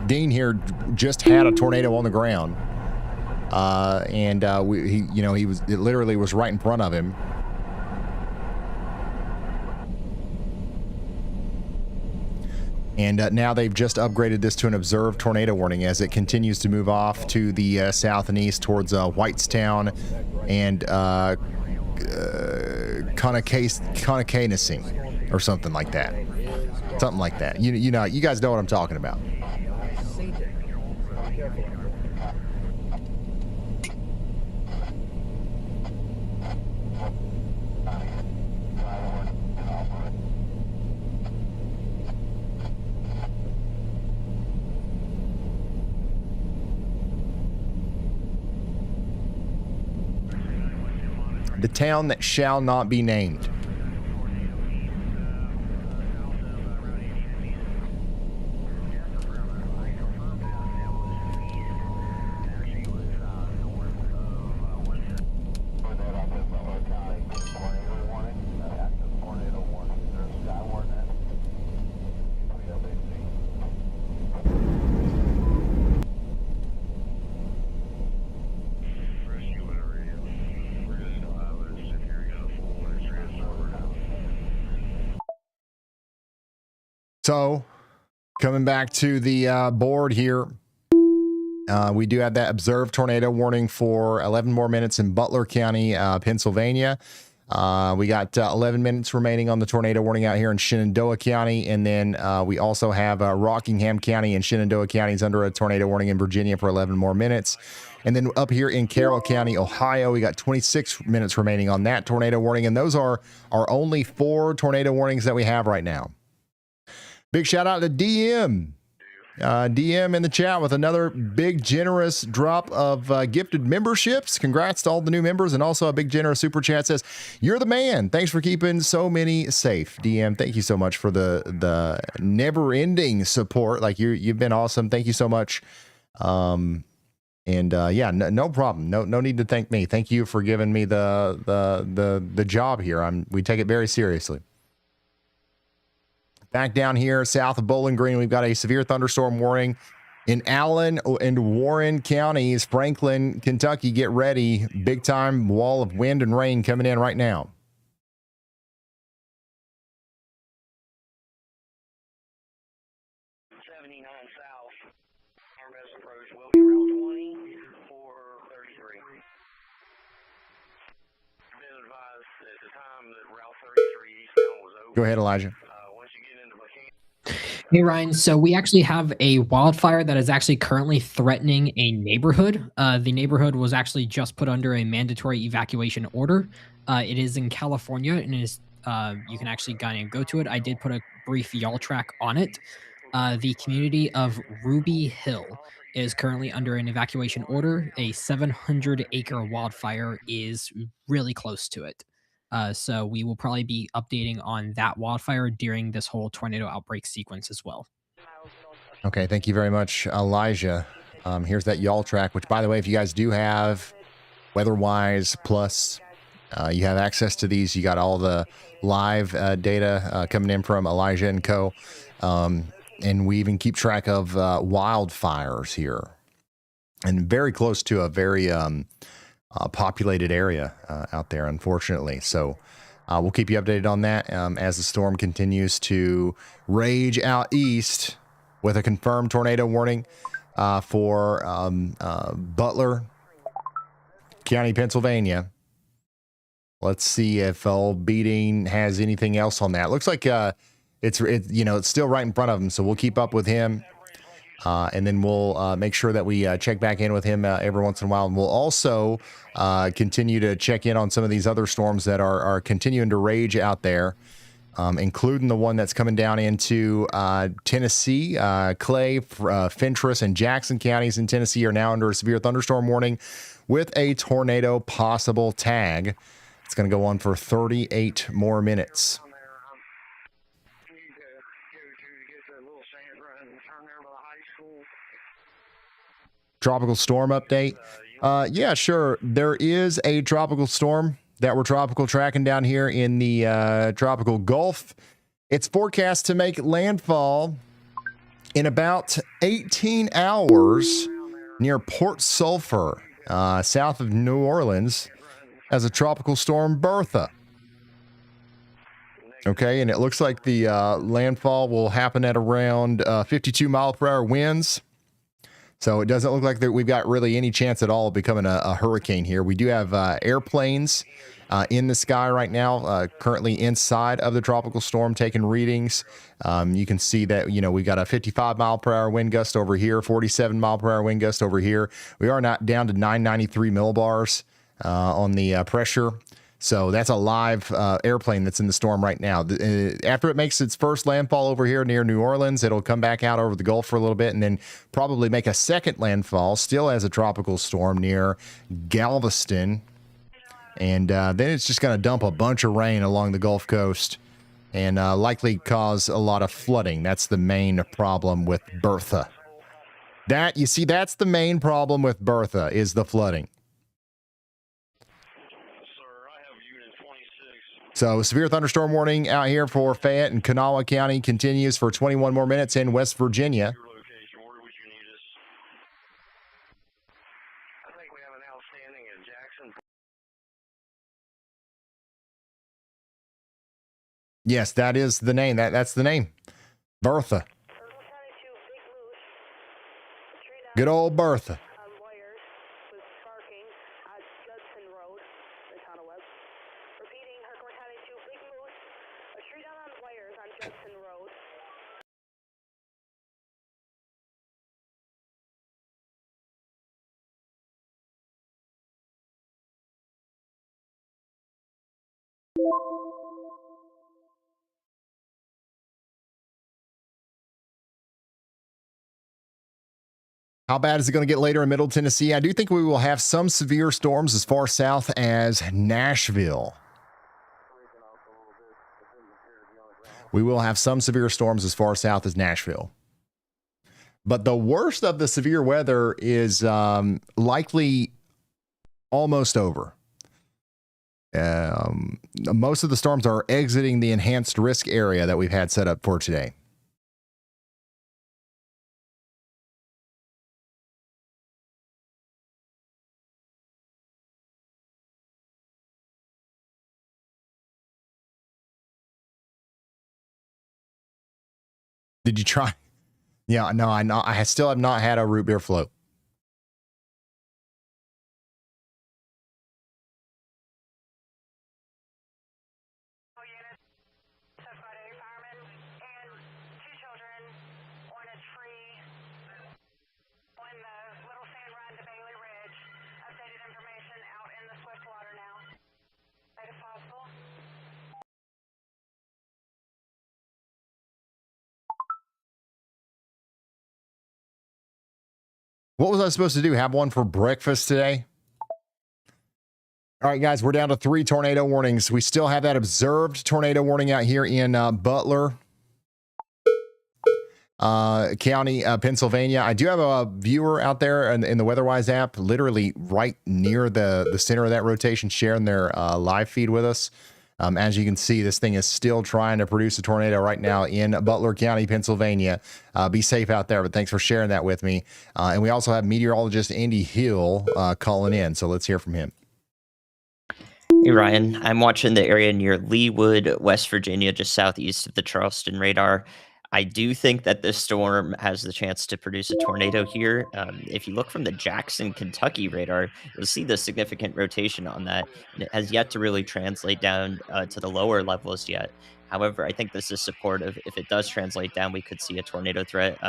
Dean here just had a tornado on the ground, and it literally was right in front of him. And now they've just upgraded this to an observed tornado warning as it continues to move off to the south and east towards Whitestown and Connoquenessing or something like that. Something like that. You know, you guys know what I'm talking about. The town that shall not be named. So, coming back to the board here, we do have that observed tornado warning for 11 more minutes in Butler County, Pennsylvania. We got 11 minutes remaining on the tornado warning out here in Shenandoah County. And then we also have Rockingham County and Shenandoah counties under a tornado warning in Virginia for 11 more minutes. And then up here in Carroll County, Ohio, we got 26 minutes remaining on that tornado warning. And those are our only 4 tornado warnings that we have right now. Big shout out to DM. DM in the chat with another big generous drop of gifted memberships. Congrats to all the new members, and also a big generous super chat says, "You're the man. Thanks for keeping so many safe." DM, thank you so much for the never-ending support. Like you've been awesome. Thank you so much. No problem. No need to thank me. Thank you for giving me the job here. We take it very seriously. Back down here south of Bowling Green, we've got a severe thunderstorm warning In Allen and Warren counties, Franklin, Kentucky, get ready. Big time wall of wind and rain coming in right now. Go ahead, Elijah.
Hey Ryan, so we actually have a wildfire that is actually currently threatening a neighborhood. The neighborhood was actually just put under a mandatory evacuation order. It is in California, and it is you can actually go to it. I did put a brief y'all track on it. The community of Ruby Hill is currently under an evacuation order. A 700-acre wildfire is really close to it. So we will probably be updating on that wildfire during this whole tornado outbreak sequence as well.
Okay, thank you very much, Elijah. Here's that y'all track, which, by the way, if you guys do have WeatherWise Plus, you have access to these. You got all the live data coming in from Elijah and co. And we even keep track of wildfires here. And very close to a very populated area out there, unfortunately. So we'll keep you updated on that as the storm continues to rage out east with a confirmed tornado warning for Butler County, Pennsylvania. Let's see if Old Beating has anything else on that. Looks like it's still right in front of him, so we'll keep up with him. And then we'll make sure that we check back in with him every once in a while. And we'll also continue to check in on some of these other storms that are continuing to rage out there, including the one that's coming down into Tennessee. Clay, Fentress, and Jackson counties in Tennessee are now under a severe thunderstorm warning with a tornado possible tag. It's going to go on for 38 more minutes. Tropical storm update. Yeah, sure. There is a tropical storm that we're tropical tracking down here in the tropical Gulf. It's forecast to make landfall in about 18 hours near Port Sulphur, south of New Orleans, as a tropical storm Bertha. Okay, and it looks like the landfall will happen at around 52 mile per hour winds. So it doesn't look like that we've got really any chance at all of becoming a hurricane here. We do have airplanes in the sky right now, currently inside of the tropical storm taking readings. You can see that, we've got a 55 mile per hour wind gust over here, 47 mile per hour wind gust over here. We are not down to 993 millibars on the pressure. So that's a live airplane that's in the storm right now. After it makes its first landfall over here near New Orleans, it'll come back out over the Gulf for a little bit and then probably make a second landfall, still as a tropical storm near Galveston. And then it's just going to dump a bunch of rain along the Gulf Coast and likely cause a lot of flooding. That's the main problem with Bertha. That's the main problem with Bertha is the flooding. So severe thunderstorm warning out here for Fayette and Kanawha County continues for 21 more minutes in West Virginia. Yes, that is the name. That's the name. Bertha. Good old Bertha. How bad is it going to get later in Middle Tennessee? I do think we will have some severe storms as far south as Nashville. We will have some severe storms as far south as Nashville. But the worst of the severe weather is likely almost over. Most of the storms are exiting the enhanced risk area that we've had set up for today. Did you try? Yeah, no, I still have not had a root beer float. What was I supposed to do? Have one for breakfast today? All right, guys, we're down to 3 tornado warnings. We still have that observed tornado warning out here in Butler County, Pennsylvania. I do have a viewer out there in the WeatherWise app, literally right near the center of that rotation, sharing their live feed with us. As you can see, this thing is still trying to produce a tornado right now in Butler County, Pennsylvania. Be safe out there, but thanks for sharing that with me. And we also have meteorologist Andy Hill calling in, so let's hear from him.
Hey, Ryan. I'm watching the area near Leawood, West Virginia, just southeast of the Charleston radar. I do think that this storm has the chance to produce a tornado here. If you look from the Jackson, Kentucky radar, you'll see the significant rotation on that, and it has yet to really translate down to the lower levels yet. However, I think this is supportive. If it does translate down, we could see a tornado threat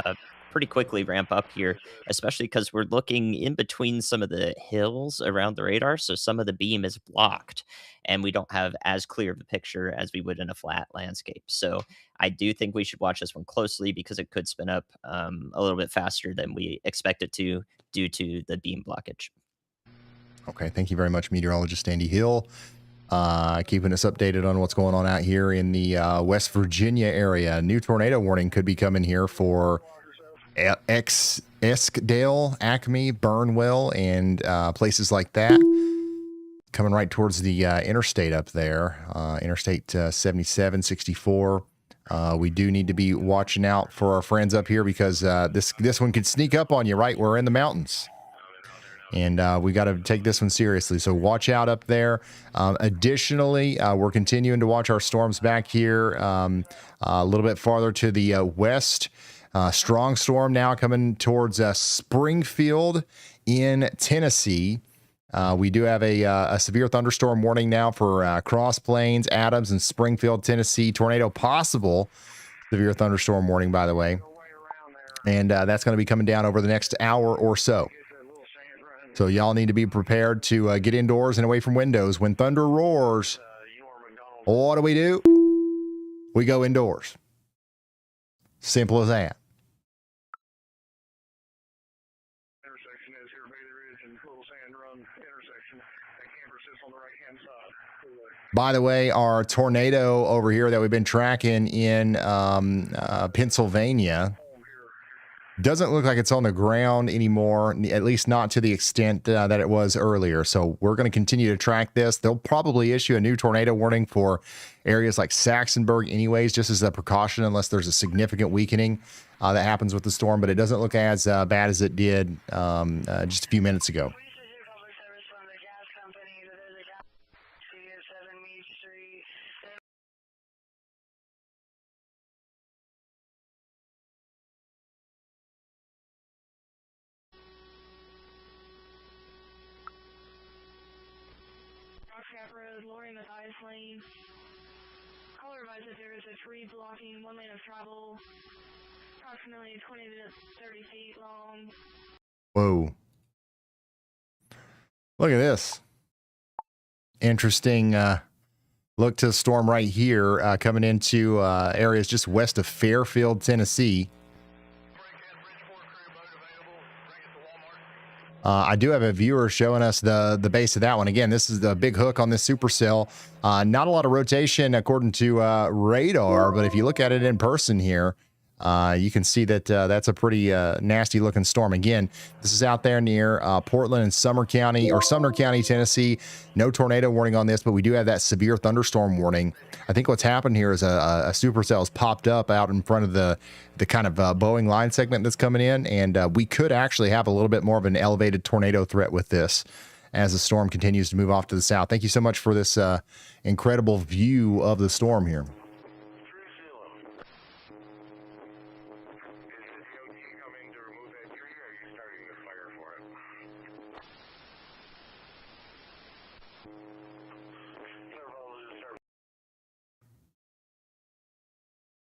pretty quickly ramp up here, especially because we're looking in between some of the hills around the radar. So some of the beam is blocked, and we don't have as clear of a picture as we would in a flat landscape. So I do think we should watch this one closely because it could spin up a little bit faster than we expect it to due to the beam blockage.
Okay, thank you very much, meteorologist Andy Hill. Keeping us updated on what's going on out here in the West Virginia area. New tornado warning could be coming here for Eskdale, Acme, Burnwell, and places like that. Coming right towards the interstate up there, Interstate 77, 64. We do need to be watching out for our friends up here because this one could sneak up on you, right? We're in the mountains. And we got to take this one seriously. So watch out up there. Additionally, we're continuing to watch our storms back here a little bit farther to the west. Strong storm now coming towards Springfield in Tennessee. We do have a severe thunderstorm warning now for Cross Plains, Adams, and Springfield, Tennessee. Tornado possible. Severe thunderstorm warning, by the way. And that's going to be coming down over the next hour or so. So y'all need to be prepared to get indoors and away from windows. When thunder roars, what do? We go indoors. Simple as that.
Intersection is here, Bailey Ridge and Little Sand Run intersection. That camper sits on the right-hand side.
By the way, our tornado over here that we've been tracking in Pennsylvania doesn't look like it's on the ground anymore, at least not to the extent that it was earlier. So we're going to continue to track this. They'll probably issue a new tornado warning for areas like Saxonburg anyways, just as a precaution, unless there's a significant weakening that happens with the storm. But it doesn't look as bad as it did just a few minutes ago.
Road, lowering the ice lane. Caller advised that there is a tree blocking one lane of travel, approximately 20 to 30 feet long.
Whoa. Look at this. Interesting look to the storm right here, coming into areas just west of Fairfield, Tennessee. I do have a viewer showing us the base of that one. Again, this is the big hook on this supercell. Not a lot of rotation according to radar, but if you look at it in person here, you can see that that's a pretty nasty looking storm. Again, this is out there near Portland and Sumner County, Tennessee. No tornado warning on this, but we do have that severe thunderstorm warning. I think what's happened here is a supercell has popped up out in front of the kind of Boeing line segment that's coming in, and we could actually have a little bit more of an elevated tornado threat with this as the storm continues to move off to the south. Thank you so much for this incredible view of the storm here.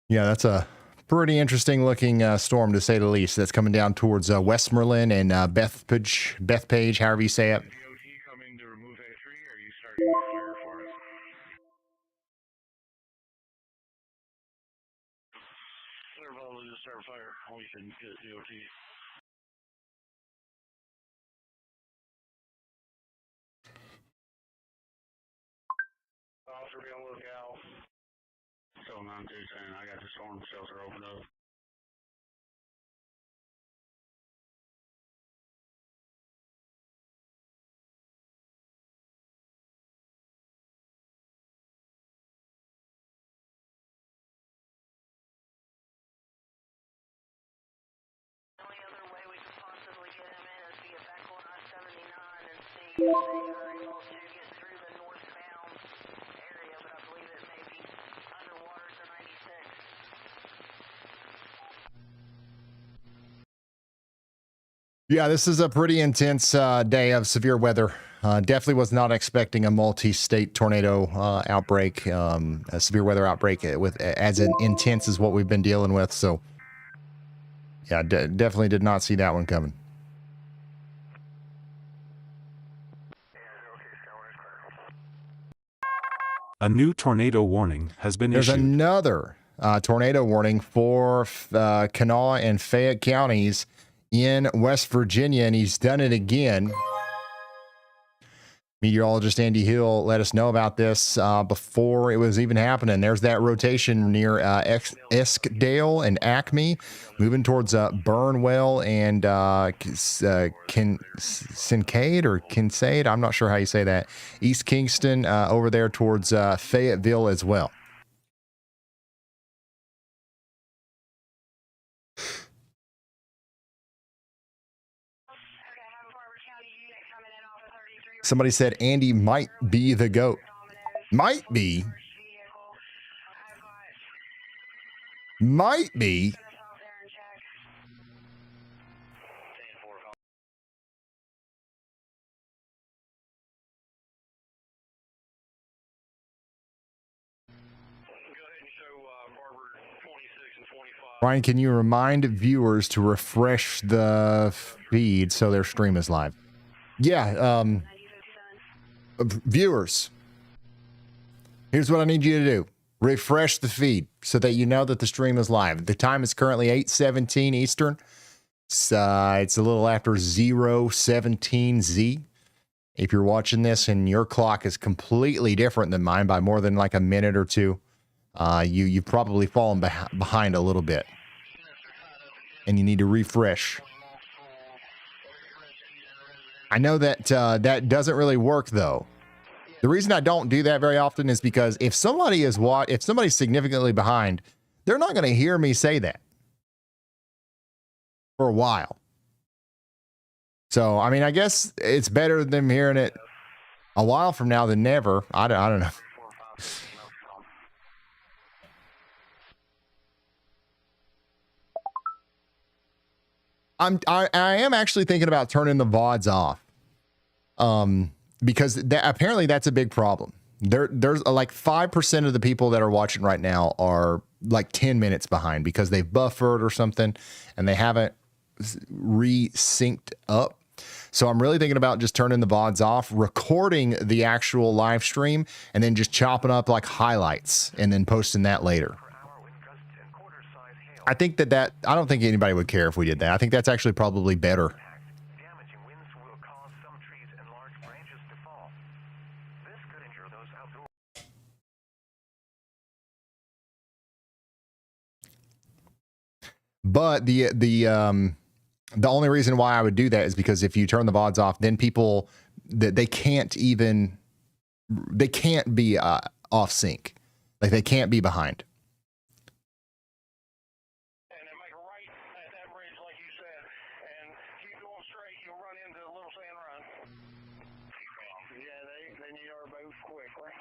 Yeah, that's a pretty interesting looking storm to say the least. That's coming down towards Westmoreland and Bethpage, however you say it.
Coming to remove a tree, or are you starting the fire for us? Servo to start fire. We can get DOT. Officer, be on the lookout. Still 9210. I got the storm shelter open up.
The only other way we could possibly get him in is to get back on I-79 and see if they are able to get through the northbound area, but I believe it may be underwater to 96.
Yeah, this is a pretty intense day of severe weather. Definitely was not expecting a multi-state tornado outbreak, a severe weather outbreak with as intense as what we've been dealing with. So, yeah, definitely did not see that one coming.
A new tornado warning has been
There's
issued.
another tornado warning for Kanawha and Fayette counties in West Virginia, and he's done it again. Meteorologist Andy Hill let us know about this before it was even happening. There's that rotation near Eskdale and Acme, moving towards Burnwell and Kincaid or Kincaid. I'm not sure how you say that. East Kingston over there towards Fayetteville as well. Somebody said Andy might be the GOAT. Might be. Might be. Ryan, can you remind viewers to refresh the feed so their stream is live? Yeah, viewers, here's what I need you to do. Refresh the feed so that you know that the stream is live. The time is currently 8:17 Eastern. It's a little after 0:17 If you're watching this and your clock is completely different than mine by more than like a minute or two, you've probably fallen behind a little bit. And you need to refresh. I know that that doesn't really work though. The reason I don't do that very often is because if somebody's significantly behind, they're not going to hear me say that for a while. So, I mean, I guess it's better than them hearing it a while from now than never. I don't know. I am actually thinking about turning the VODs off. Because apparently that's a big problem. There's like 5% of the people that are watching right now are like 10 minutes behind because they've buffered or something and they haven't resynced up. So I'm really thinking about just turning the VODs off, recording the actual live stream, and then just chopping up like highlights and then posting that later. I think I don't think anybody would care if we did that. I think that's actually probably better. But the only reason why I would do that is because if you turn the VODs off, then people they can't be off sync, like they can't be behind.
And then make a right at that bridge, like you said, and keep going straight. You'll run into a little sand run. Yeah, they need our boats quickly.